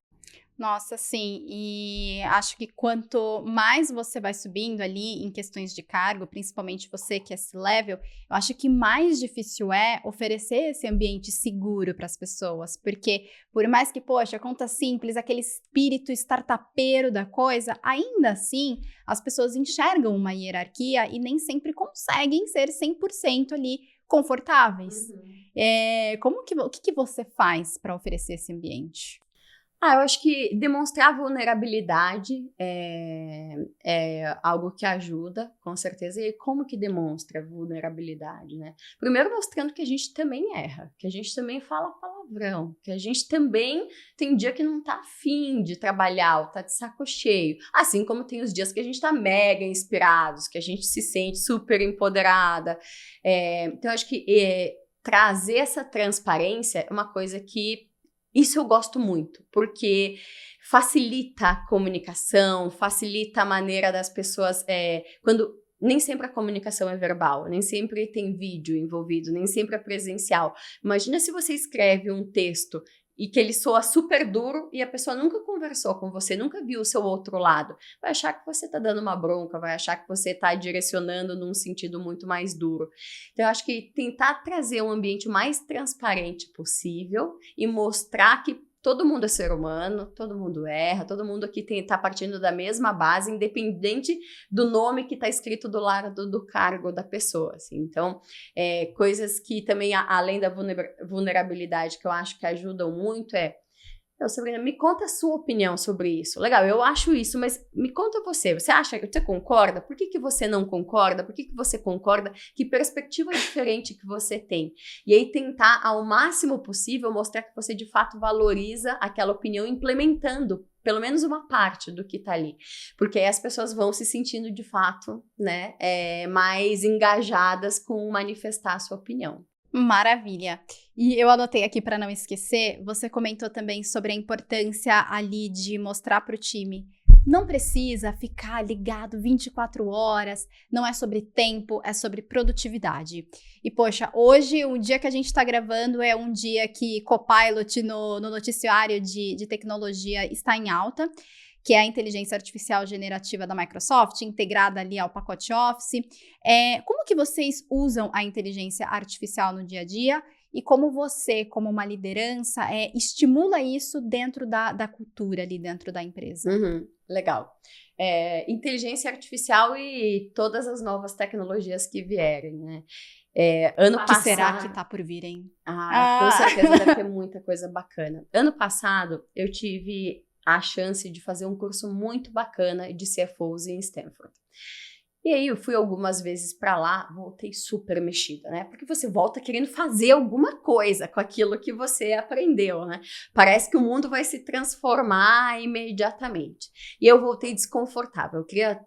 Nossa, sim, e acho que quanto mais você vai subindo ali em questões de cargo, principalmente você que é C-level, eu acho que mais difícil é oferecer esse ambiente seguro para as pessoas, porque por mais que, poxa, conta simples, aquele espírito startupeiro da coisa, ainda assim as pessoas enxergam uma hierarquia e nem sempre conseguem ser 100% ali confortáveis. O que você faz para oferecer esse ambiente? Eu acho que demonstrar vulnerabilidade é algo que ajuda, com certeza. E como que demonstra vulnerabilidade, né? Primeiro mostrando que a gente também erra, que a gente também fala palavrão, que a gente também tem dia que não tá afim de trabalhar, ou tá de saco cheio. Assim como tem os dias que a gente tá mega inspirados, que a gente se sente super empoderada. Então, acho que trazer essa transparência é uma coisa que isso eu gosto muito, porque facilita a comunicação, facilita a maneira das pessoas, quando nem sempre a comunicação é verbal, nem sempre tem vídeo envolvido, nem sempre é presencial. Imagina se você escreve um texto e que ele soa super duro e a pessoa nunca conversou com você, nunca viu o seu outro lado. Vai achar que você está dando uma bronca, vai achar que você está direcionando num sentido muito mais duro. Então, eu acho que tentar trazer um ambiente mais transparente possível e mostrar que todo mundo é ser humano, todo mundo erra, todo mundo aqui está partindo da mesma base, independente do nome que está escrito do lado do cargo da pessoa. Assim. Então, coisas que também, além da vulnerabilidade, que eu acho que ajudam muito, Sabrina, me conta a sua opinião sobre isso. Legal, eu acho isso, mas me conta você. Você acha que você concorda? Por que você não concorda? Por que você concorda? Que perspectiva diferente que você tem? E aí tentar, ao máximo possível, mostrar que você de fato valoriza aquela opinião, implementando pelo menos uma parte do que tá ali. Porque aí as pessoas vão se sentindo de fato, né, mais engajadas com manifestar a sua opinião. Maravilha. E eu anotei aqui para não esquecer, você comentou também sobre a importância ali de mostrar para o time. Não precisa ficar ligado 24 horas, não é sobre tempo, é sobre produtividade. E poxa, hoje, o dia que a gente está gravando é um dia que Copilot no noticiário de tecnologia está em alta, que é a inteligência artificial generativa da Microsoft, integrada ali ao pacote Office. Como que vocês usam a inteligência artificial no dia a dia e como você, como uma liderança, estimula isso dentro da cultura ali dentro da empresa? Legal. Inteligência artificial e todas as novas tecnologias que vierem, né? Ano passado... será que tá por vir, hein? Com certeza deve ter muita coisa bacana. Ano passado, eu tive a chance de fazer um curso muito bacana de CFOs em Stanford. E aí eu fui algumas vezes para lá, voltei super mexida, né? Porque você volta querendo fazer alguma coisa com aquilo que você aprendeu, né? Parece que o mundo vai se transformar imediatamente. E eu voltei desconfortável, eu queria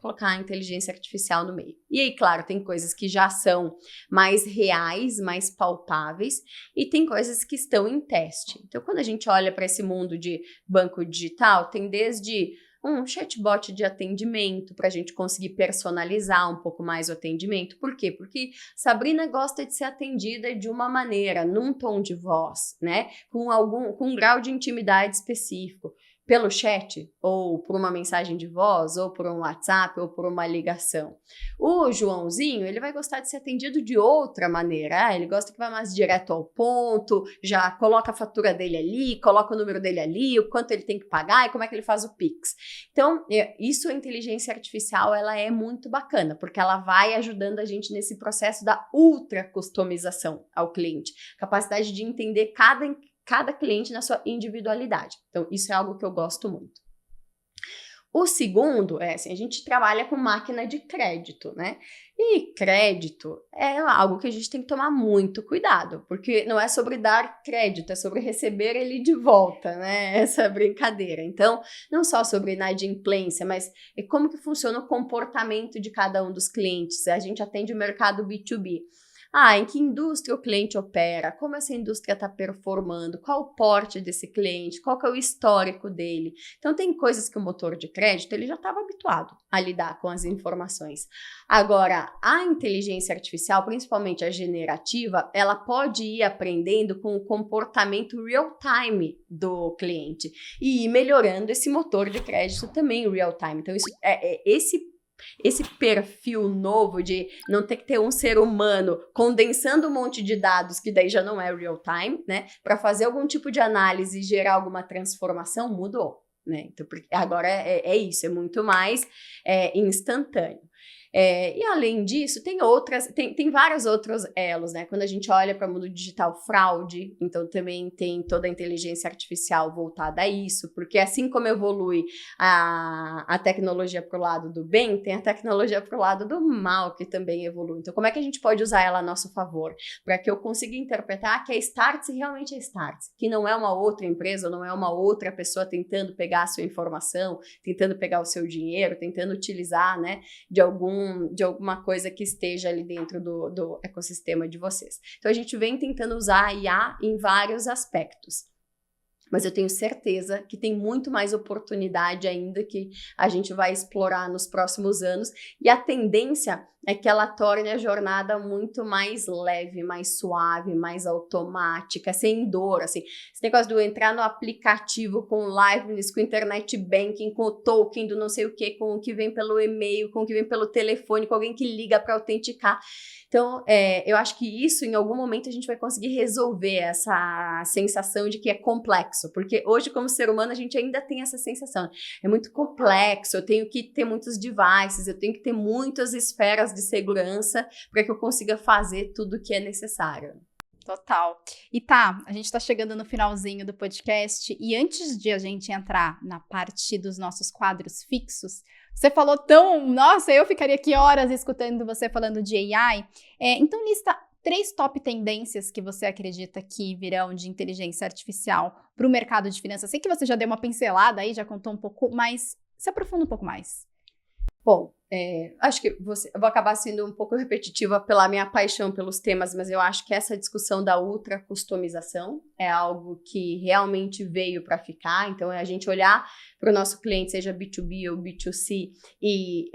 colocar a inteligência artificial no meio. E aí, claro, tem coisas que já são mais reais, mais palpáveis, e tem coisas que estão em teste. Então, quando a gente olha para esse mundo de banco digital, tem desde um chatbot de atendimento para a gente conseguir personalizar um pouco mais o atendimento. Por quê? Porque Sabrina gosta de ser atendida de uma maneira, num tom de voz, né? Com um grau de intimidade específico. pelo chat, ou por uma mensagem de voz, ou por um WhatsApp, ou por uma ligação. O Joãozinho, ele vai gostar de ser atendido de outra maneira. Ele gosta que vá mais direto ao ponto, já coloca a fatura dele ali, coloca o número dele ali, o quanto ele tem que pagar e como é que ele faz o Pix. Então, isso, a inteligência artificial, ela é muito bacana, porque ela vai ajudando a gente nesse processo da ultra customização ao cliente. Capacidade de entender cada cliente na sua individualidade. Então, isso é algo que eu gosto muito. O segundo é assim, a gente trabalha com máquina de crédito, né? E crédito é algo que a gente tem que tomar muito cuidado, porque não é sobre dar crédito, é sobre receber ele de volta, né? Essa brincadeira. Então, não só sobre inadimplência, mas é como que funciona o comportamento de cada um dos clientes. A gente atende o mercado B2B. Em que indústria o cliente opera? Como essa indústria está performando? Qual o porte desse cliente? Qual que é o histórico dele? Então, tem coisas que o motor de crédito ele já estava habituado a lidar com as informações. Agora, a inteligência artificial, principalmente a generativa, ela pode ir aprendendo com o comportamento real-time do cliente e ir melhorando esse motor de crédito também real-time. Então, isso esse perfil novo de não ter que ter um ser humano condensando um monte de dados, que daí já não é real time, né? Para fazer algum tipo de análise e gerar alguma transformação, mudou, né? Então, porque agora é isso, é muito mais instantâneo. E além disso, tem vários outros elos, né? Quando a gente olha para o mundo digital, fraude, então também tem toda a inteligência artificial voltada a isso, porque assim como evolui a tecnologia para o lado do bem, tem a tecnologia para o lado do mal que também evolui. Então, como é que a gente pode usar ela a nosso favor? Para que eu consiga interpretar que a Startse realmente é Startse, que não é uma outra empresa, não é uma outra pessoa tentando pegar a sua informação, tentando pegar o seu dinheiro, tentando utilizar, né, de alguma coisa que esteja ali dentro do ecossistema de vocês. Então, a gente vem tentando usar a IA em vários aspectos. Mas eu tenho certeza que tem muito mais oportunidade ainda que a gente vai explorar nos próximos anos. E a tendência é que ela torne a jornada muito mais leve, mais suave, mais automática, sem dor, assim. Esse negócio de eu entrar no aplicativo com liveness, com internet banking, com o token do não sei o que, com o que vem pelo e-mail, com o que vem pelo telefone, com alguém que liga para autenticar. Então, eu acho que isso, em algum momento, a gente vai conseguir resolver essa sensação de que é complexo, porque hoje, como ser humano, a gente ainda tem essa sensação. É muito complexo, eu tenho que ter muitos devices, eu tenho que ter muitas esferas de segurança para que eu consiga fazer tudo o que é necessário. Total. E a gente tá chegando no finalzinho do podcast e antes de a gente entrar na parte dos nossos quadros fixos, você falou nossa, eu ficaria aqui horas escutando você falando de AI. Então lista 3 top tendências que você acredita que virão de inteligência artificial para o mercado de finanças. Sei que você já deu uma pincelada aí, já contou um pouco, mas se aprofunda um pouco mais. Bom, acho que eu vou acabar sendo um pouco repetitiva pela minha paixão pelos temas, mas eu acho que essa discussão da ultra customização é algo que realmente veio para ficar. Então, é a gente olhar para o nosso cliente, seja B2B ou B2C, e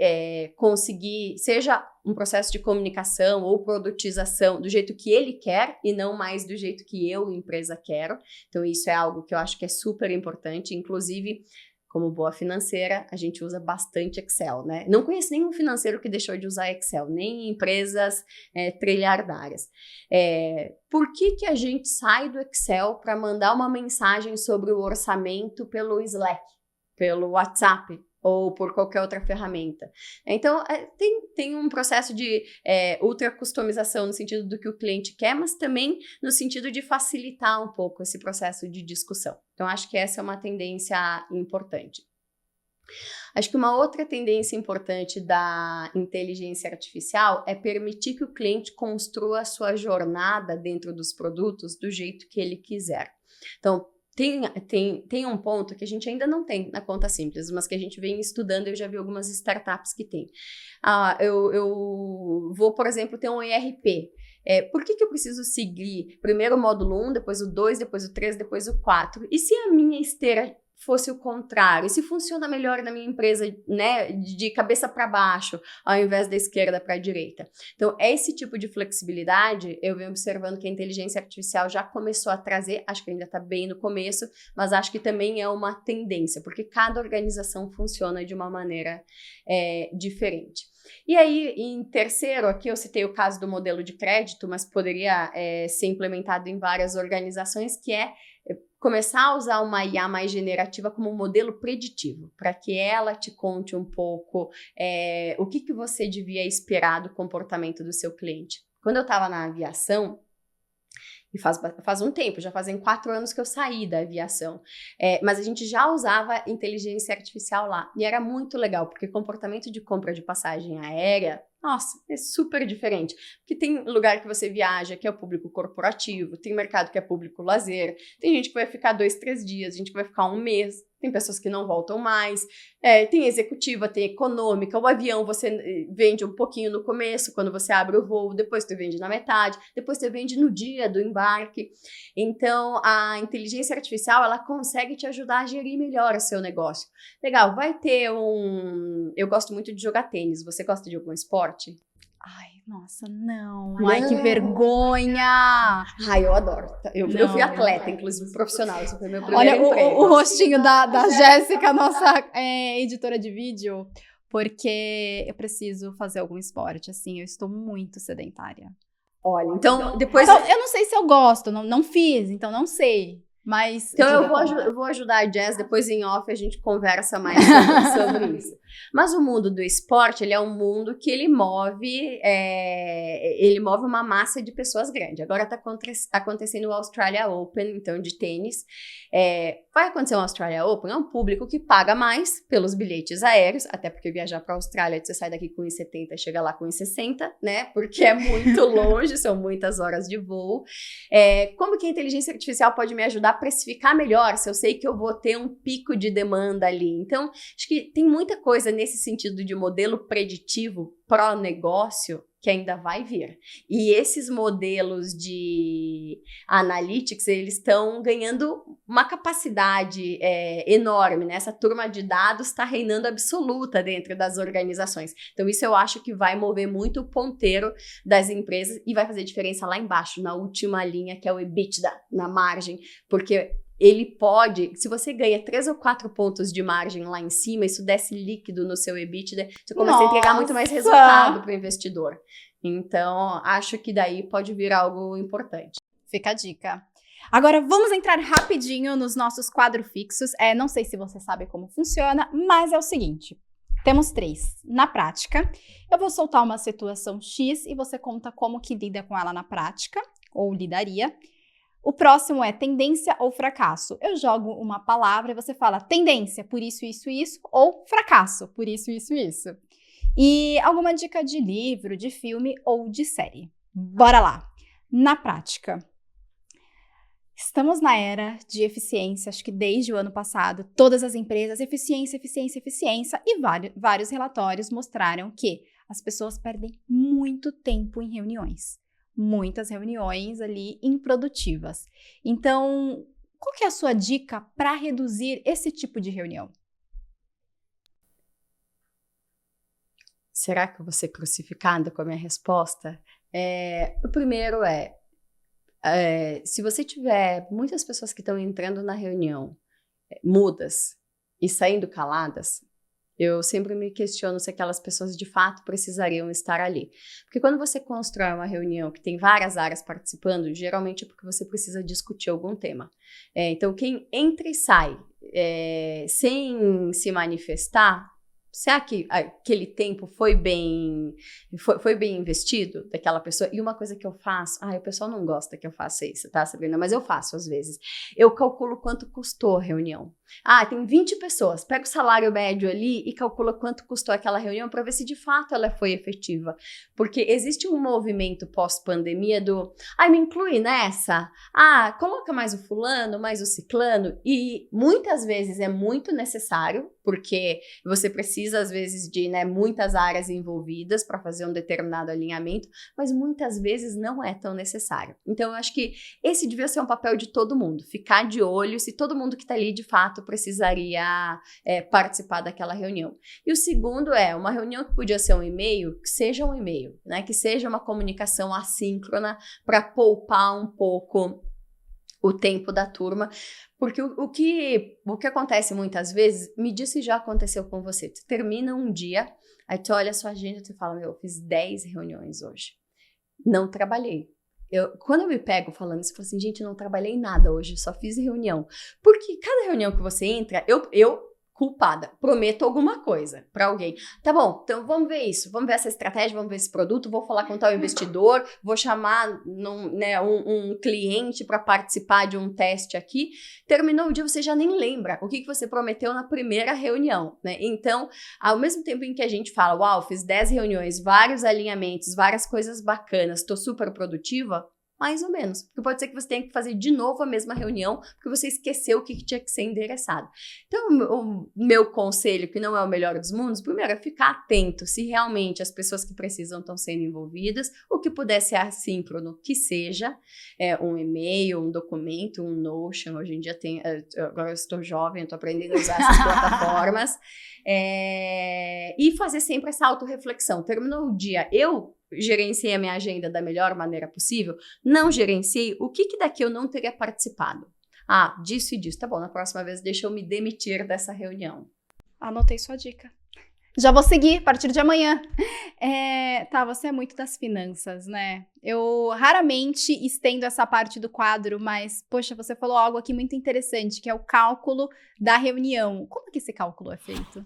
conseguir, seja um processo de comunicação ou produtização do jeito que ele quer e não mais do jeito que eu, empresa, quero. Então, isso é algo que eu acho que é super importante, inclusive. Como boa financeira, a gente usa bastante Excel, né? Não conheço nenhum financeiro que deixou de usar Excel, nem empresas trilhardárias. Por que a gente sai do Excel para mandar uma mensagem sobre o orçamento pelo Slack, pelo WhatsApp ou por qualquer outra ferramenta? Então, tem um processo de ultra customização no sentido do que o cliente quer, mas também no sentido de facilitar um pouco esse processo de discussão. Então, acho que essa é uma tendência importante. Acho que uma outra tendência importante da inteligência artificial é permitir que o cliente construa a sua jornada dentro dos produtos do jeito que ele quiser. Então, tem um ponto que a gente ainda não tem na Conta Simples, mas que a gente vem estudando, eu já vi algumas startups que tem. Eu vou, por exemplo, ter um ERP. Por que eu preciso seguir primeiro o módulo 1, depois o 2, depois o 3, depois o 4? E se a minha esteira fosse o contrário? E se funciona melhor na minha empresa, né, de cabeça para baixo, ao invés da esquerda para a direita? Então, esse tipo de flexibilidade, eu venho observando que a inteligência artificial já começou a trazer, acho que ainda está bem no começo, mas acho que também é uma tendência, porque cada organização funciona de uma maneira diferente. E aí, em terceiro, aqui eu citei o caso do modelo de crédito, mas poderia ser implementado em várias organizações, que é começar a usar uma IA mais generativa como um modelo preditivo, para que ela te conte um pouco o que você devia esperar do comportamento do seu cliente. Quando eu estava na aviação, e faz um tempo, já fazem 4 anos que eu saí da aviação, mas a gente já usava inteligência artificial lá, e era muito legal, porque comportamento de compra de passagem aérea, nossa, é super diferente, porque tem lugar que você viaja que é o público corporativo, tem mercado que é público lazer, tem gente que vai ficar 2, 3 dias, gente que vai ficar 1 mês, tem pessoas que não voltam mais, tem executiva, tem econômica, o avião você vende um pouquinho no começo, quando você abre o voo, depois você vende na metade, depois você vende no dia do embarque. Então, a inteligência artificial, ela consegue te ajudar a gerir melhor o seu negócio. Legal, vai ter eu gosto muito de jogar tênis, você gosta de algum esporte? Ai, nossa, não. Ai, que vergonha! Ai, eu adoro. Eu fui atleta, inclusive profissional. Esse foi meu primeiro Olha, emprego. o rostinho da Jéssica, nossa editora de vídeo, porque eu preciso fazer algum esporte, assim, eu estou muito sedentária. Olha, então depois... Então, eu não sei se eu gosto, não fiz, então não sei. Mas então eu vou ajudar a Jess, depois em off a gente conversa mais sobre isso. Mas o mundo do esporte, ele é um mundo que ele move uma massa de pessoas grande. Agora está acontecendo o Australia Open, então de tênis. Vai acontecer o Australia Open, é um público que paga mais pelos bilhetes aéreos, até porque viajar para a Austrália, você sai daqui com 1,70 e chega lá com 1,60, né? Porque é muito longe, são muitas horas de voo. Como que a inteligência artificial pode me ajudar a precificar melhor, se eu sei que eu vou ter um pico de demanda ali? Então, acho que tem muita coisa nesse sentido de modelo preditivo pró-negócio que ainda vai vir. E esses modelos de analytics, eles estão ganhando uma capacidade enorme, né? Essa turma de dados está reinando absoluta dentro das organizações. Então, isso eu acho que vai mover muito o ponteiro das empresas e vai fazer diferença lá embaixo, na última linha, que é o EBITDA, na margem, porque ele pode, se você ganha 3 ou 4 pontos de margem lá em cima, isso desce líquido no seu EBITDA, você começa a entregar muito mais resultado para o investidor. Então, acho que daí pode vir algo importante. Fica a dica. Agora, vamos entrar rapidinho nos nossos quadros fixos. Não sei se você sabe como funciona, mas é o seguinte. Temos 3. Na prática, eu vou soltar uma situação X e você conta como que lida com ela na prática, ou lidaria. O próximo é tendência ou fracasso. Eu jogo uma palavra e você fala tendência, por isso, isso, isso, ou fracasso, por isso, isso, isso. E alguma dica de livro, de filme ou de série. Bora lá! Na prática, estamos na era de eficiência, acho que desde o ano passado, todas as empresas, eficiência, eficiência, eficiência, e vários relatórios mostraram que as pessoas perdem muito tempo em reuniões. Muitas reuniões ali improdutivas. Então, qual que é a sua dica para reduzir esse tipo de reunião? Será que eu vou ser crucificada com a minha resposta? O primeiro se você tiver muitas pessoas que estão entrando na reunião mudas e saindo caladas, eu sempre me questiono se aquelas pessoas de fato precisariam estar ali. Porque quando você constrói uma reunião que tem várias áreas participando, geralmente é porque você precisa discutir algum tema. Então, quem entra e sai sem se manifestar, será que aquele tempo foi bem investido daquela pessoa? E uma coisa que eu faço, o pessoal não gosta que eu faça isso, tá, Sabrina? Mas eu faço às vezes. Eu calculo quanto custou a reunião. Tem 20 pessoas, pega o salário médio ali e calcula quanto custou aquela reunião para ver se de fato ela foi efetiva. Porque existe um movimento pós-pandemia me inclui nessa, coloca mais o fulano, mais o ciclano, e muitas vezes é muito necessário, porque você precisa às vezes de muitas áreas envolvidas para fazer um determinado alinhamento, mas muitas vezes não é tão necessário. Então eu acho que esse devia ser um papel de todo mundo, ficar de olho se todo mundo que está ali de fato fato precisaria participar daquela reunião. E o segundo é uma reunião que podia ser um e-mail, que seja um e-mail, né? Que seja uma comunicação assíncrona para poupar um pouco o tempo da turma, porque o que acontece muitas vezes, me diz se já aconteceu com você, tu termina um dia, aí tu olha a sua agenda e tu fala, eu fiz 10 reuniões hoje, não trabalhei. Quando eu me pego falando isso, eu falo assim, gente, eu não trabalhei nada hoje, só fiz reunião. Porque cada reunião que você entra, eu culpada, prometo alguma coisa para alguém. Tá bom, então vamos ver isso, vamos ver essa estratégia, vamos ver esse produto, vou falar com tal investidor, vou chamar um cliente para participar de um teste aqui. Terminou o dia, você já nem lembra o que você prometeu na primeira reunião, né? Então, ao mesmo tempo em que a gente fala, uau, fiz 10 reuniões, vários alinhamentos, várias coisas bacanas, tô super produtiva, mais ou menos. Porque pode ser que você tenha que fazer de novo a mesma reunião, porque você esqueceu o que tinha que ser endereçado. Então, o meu conselho, que não é o melhor dos mundos, primeiro é ficar atento se realmente as pessoas que precisam estão sendo envolvidas, o que puder ser assíncrono, que seja um e-mail, um documento, um Notion. Hoje em dia tem, agora eu estou jovem, eu estou aprendendo a usar essas plataformas. E fazer sempre essa autorreflexão. Terminou o dia, eu gerenciei a minha agenda da melhor maneira possível, não gerenciei, o que daqui eu não teria participado? Ah, disso e disso, tá bom, na próxima vez deixa eu me demitir dessa reunião. Anotei sua dica. Já vou seguir a partir de amanhã. Você é muito das finanças, né? Eu raramente estendo essa parte do quadro, mas, poxa, você falou algo aqui muito interessante, que é o cálculo da reunião. Como que esse cálculo é feito?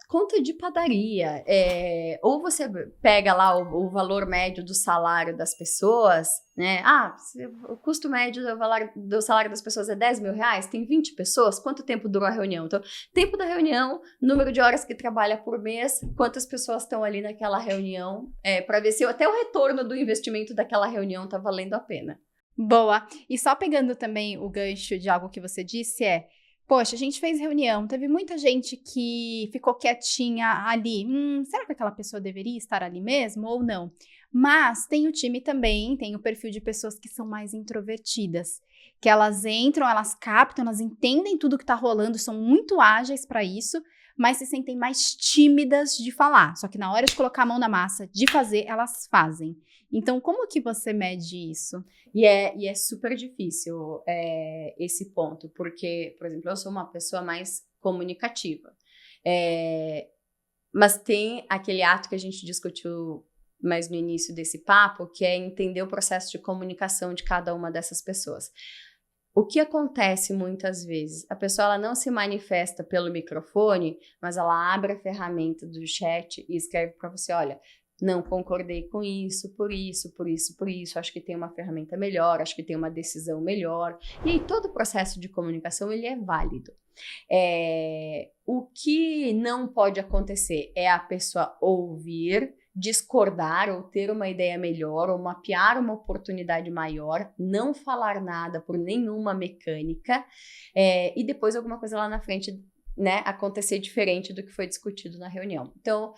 Conta de padaria, ou você pega lá o valor médio do salário das pessoas, né? O custo médio do salário das pessoas é 10 mil reais, tem 20 pessoas, quanto tempo durou a reunião? Então, tempo da reunião, número de horas que trabalha por mês, quantas pessoas estão ali naquela reunião, para ver se até o retorno do investimento daquela reunião está valendo a pena. Boa! E só pegando também o gancho de algo que você disse poxa, a gente fez reunião, teve muita gente que ficou quietinha ali. Será que aquela pessoa deveria estar ali mesmo ou não? Mas tem o time também, tem o perfil de pessoas que são mais introvertidas, que elas entram, elas captam, elas entendem tudo que tá rolando, são muito ágeis para isso, mas se sentem mais tímidas de falar. Só que na hora de colocar a mão na massa, de fazer, elas fazem. Então, como que você mede isso? E é super difícil esse ponto, porque, por exemplo, eu sou uma pessoa mais comunicativa. Mas tem aquele ato que a gente discutiu mais no início desse papo, que é entender o processo de comunicação de cada uma dessas pessoas. O que acontece muitas vezes? A pessoa ela não se manifesta pelo microfone, mas ela abre a ferramenta do chat e escreve para você, olha, não concordei com isso, por isso, por isso, por isso, acho que tem uma ferramenta melhor, acho que tem uma decisão melhor. E aí todo o processo de comunicação ele é válido. O que não pode acontecer é a pessoa ouvir, discordar ou ter uma ideia melhor ou mapear uma oportunidade maior, não falar nada por nenhuma mecânica e depois alguma coisa lá na frente, né, acontecer diferente do que foi discutido na reunião. Então,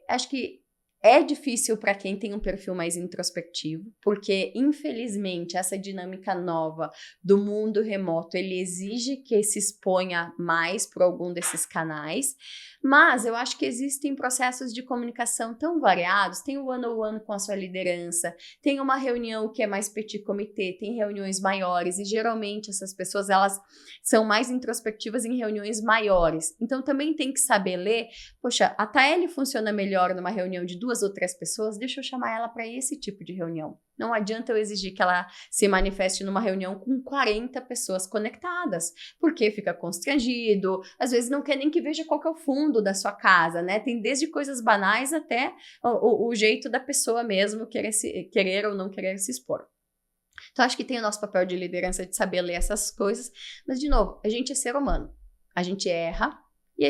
acho que é difícil para quem tem um perfil mais introspectivo, porque, infelizmente, essa dinâmica nova do mundo remoto, ele exige que se exponha mais por algum desses canais, mas eu acho que existem processos de comunicação tão variados, tem o one-on-one com a sua liderança, tem uma reunião que é mais petit comité, tem reuniões maiores, e geralmente essas pessoas, elas são mais introspectivas em reuniões maiores, então também tem que saber ler, poxa, a Taeli funciona melhor numa reunião de 2 ou 3 pessoas, deixa eu chamar ela para esse tipo de reunião. Não adianta eu exigir que ela se manifeste numa reunião com 40 pessoas conectadas, porque fica constrangido, às vezes não quer nem que veja qual que é o fundo da sua casa, né? Tem desde coisas banais até o jeito da pessoa mesmo querer ou não querer se expor. Então, acho que tem o nosso papel de liderança de saber ler essas coisas, mas, de novo, a gente é ser humano, a gente erra, e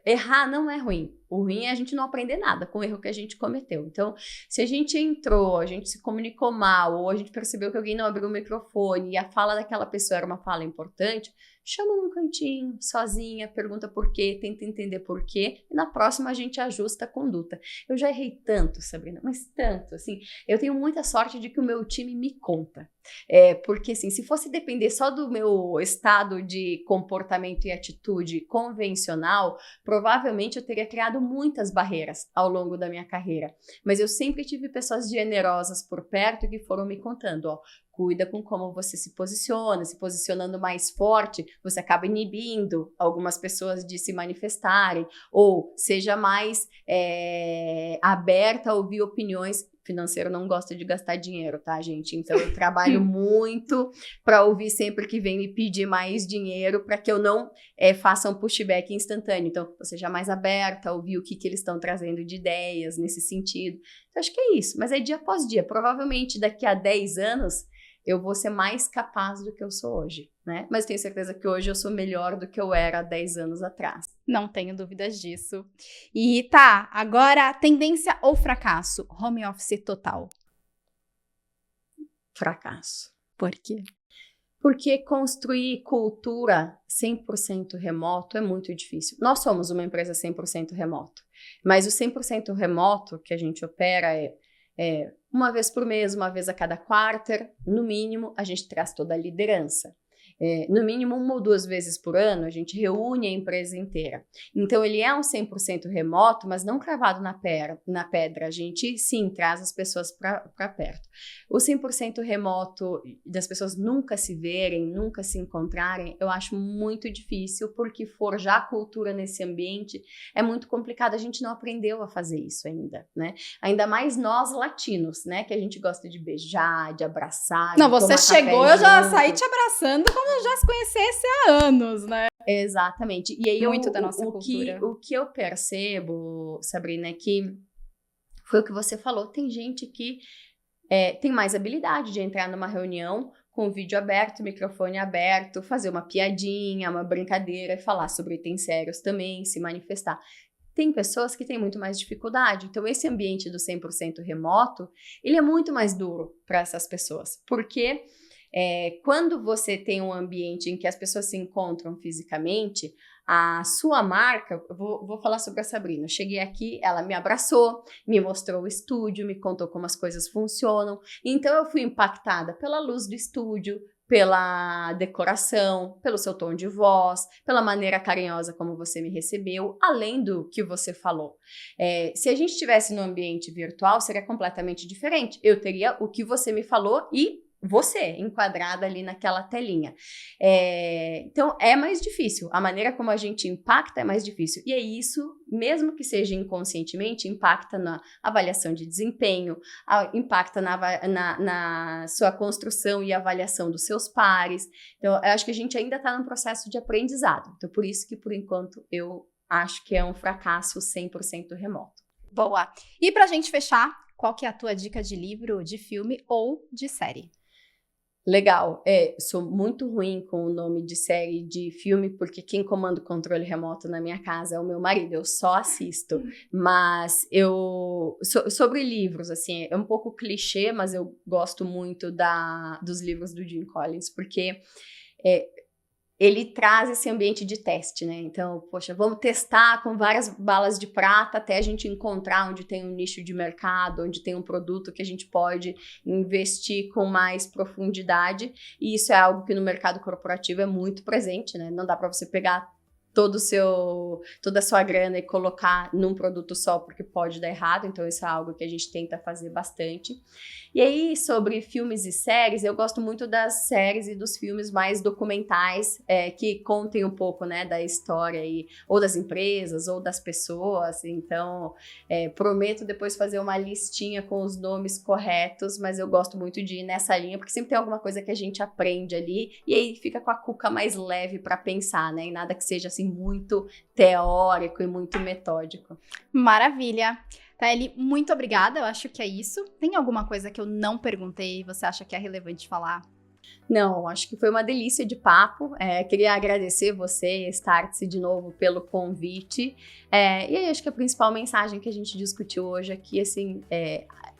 errar não é ruim. O ruim é a gente não aprender nada com o erro que a gente cometeu. Então, se a gente entrou, a gente se comunicou mal, ou a gente percebeu que alguém não abriu o microfone e a fala daquela pessoa era uma fala importante, chama num cantinho, sozinha, pergunta por quê, tenta entender por quê, e na próxima a gente ajusta a conduta. Eu já errei tanto, Sabrina, mas tanto, assim, eu tenho muita sorte de que o meu time me conta. Porque, assim, se fosse depender só do meu estado de comportamento e atitude convencional, provavelmente eu teria criado muitas barreiras ao longo da minha carreira. Mas eu sempre tive pessoas generosas por perto que foram me contando, ó, cuida com como você se posiciona, se posicionando mais forte, você acaba inibindo algumas pessoas de se manifestarem, ou seja mais aberta a ouvir opiniões. Financeiro não gosta de gastar dinheiro, tá, gente? Então eu trabalho muito para ouvir sempre que vem me pedir mais dinheiro para que eu não faça um pushback instantâneo. Então, seja mais aberta a ouvir o que eles estão trazendo de ideias nesse sentido. Então, acho que é isso, mas é dia após dia. Provavelmente daqui a 10 anos eu vou ser mais capaz do que eu sou hoje, né? Mas tenho certeza que hoje eu sou melhor do que eu era há 10 anos atrás. Não tenho dúvidas disso. E tá, agora tendência ou fracasso? Home office total. Fracasso. Por quê? Porque construir cultura 100% remoto é muito difícil. Nós somos uma empresa 100% remoto, mas o 100% remoto que a gente opera é uma vez por mês, uma vez a cada quarter, no mínimo, a gente traz toda a liderança. No mínimo, 1 ou 2 vezes por ano, a gente reúne a empresa inteira. Então, ele é um 100% remoto, mas não cravado na pedra. A gente, sim, traz as pessoas para perto. O 100% remoto, das pessoas nunca se verem, nunca se encontrarem, eu acho muito difícil, porque forjar cultura nesse ambiente é muito complicado. A gente não aprendeu a fazer isso ainda, né? Ainda mais nós latinos, né? Que a gente gosta de beijar, de abraçar. Não, você chegou, eu já saí te abraçando como eu já se conhecesse há anos, né? Exatamente. E aí muito da nossa cultura. O que eu percebo, Sabrina, é que foi o que você falou, tem gente que tem mais habilidade de entrar numa reunião com o vídeo aberto, microfone aberto, fazer uma piadinha, uma brincadeira e falar sobre itens sérios também, se manifestar. Tem pessoas que têm muito mais dificuldade. Então, esse ambiente do 100% remoto, ele é muito mais duro para essas pessoas. Porque quando você tem um ambiente em que as pessoas se encontram fisicamente, a sua marca, vou falar sobre a Sabrina. Eu cheguei aqui, ela me abraçou, me mostrou o estúdio, me contou como as coisas funcionam. Então, eu fui impactada pela luz do estúdio, pela decoração, pelo seu tom de voz, pela maneira carinhosa como você me recebeu, além do que você falou. Se a gente estivesse no ambiente virtual, seria completamente diferente. Eu teria o que você me falou e você enquadrada ali naquela telinha. Então, é mais difícil. A maneira como a gente impacta é mais difícil. E é isso, mesmo que seja inconscientemente, impacta na avaliação de desempenho, impacta na sua construção e avaliação dos seus pares. Então, eu acho que a gente ainda está num processo de aprendizado. Então, por isso que, por enquanto, eu acho que é um fracasso 100% remoto. Boa. E pra gente fechar, qual que é a tua dica de livro, de filme ou de série? Legal, sou muito ruim com o nome de série, de filme, porque quem comanda o controle remoto na minha casa é o meu marido, eu só assisto, mas sobre livros, assim, é um pouco clichê, mas eu gosto muito dos livros do Jim Collins, porque ele traz esse ambiente de teste, né? Então, poxa, vamos testar com várias balas de prata até a gente encontrar onde tem um nicho de mercado, onde tem um produto que a gente pode investir com mais profundidade. E isso é algo que no mercado corporativo é muito presente, né? Não dá para você pegar toda a sua grana e colocar num produto só, porque pode dar errado. Então, isso é algo que a gente tenta fazer bastante. E aí, sobre filmes e séries, eu gosto muito das séries e dos filmes mais documentais, que contem um pouco, né, da história aí, ou das empresas, ou das pessoas. Então, prometo depois fazer uma listinha com os nomes corretos, mas eu gosto muito de ir nessa linha, porque sempre tem alguma coisa que a gente aprende ali, e aí fica com a cuca mais leve para pensar, né, e nada que seja assim muito teórico e muito metódico. Maravilha. Thaeli, muito obrigada, eu acho que é isso. Tem alguma coisa que eu não perguntei e você acha que é relevante falar? Não, acho que foi uma delícia de papo. Queria agradecer você, Startse, de novo pelo convite. E aí, acho que a principal mensagem que a gente discutiu hoje aqui, assim,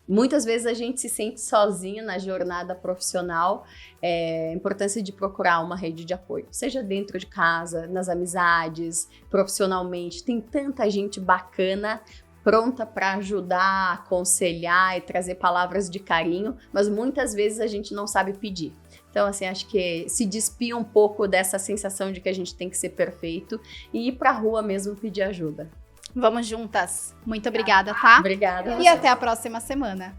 muitas vezes a gente se sente sozinho na jornada profissional, a importância de procurar uma rede de apoio, seja dentro de casa, nas amizades, profissionalmente. Tem tanta gente bacana pronta para ajudar, aconselhar e trazer palavras de carinho, mas muitas vezes a gente não sabe pedir. Então, assim, acho que se despir um pouco dessa sensação de que a gente tem que ser perfeito e ir pra rua mesmo pedir ajuda. Vamos juntas. Muito obrigada, tá? Obrigada. E até a próxima semana.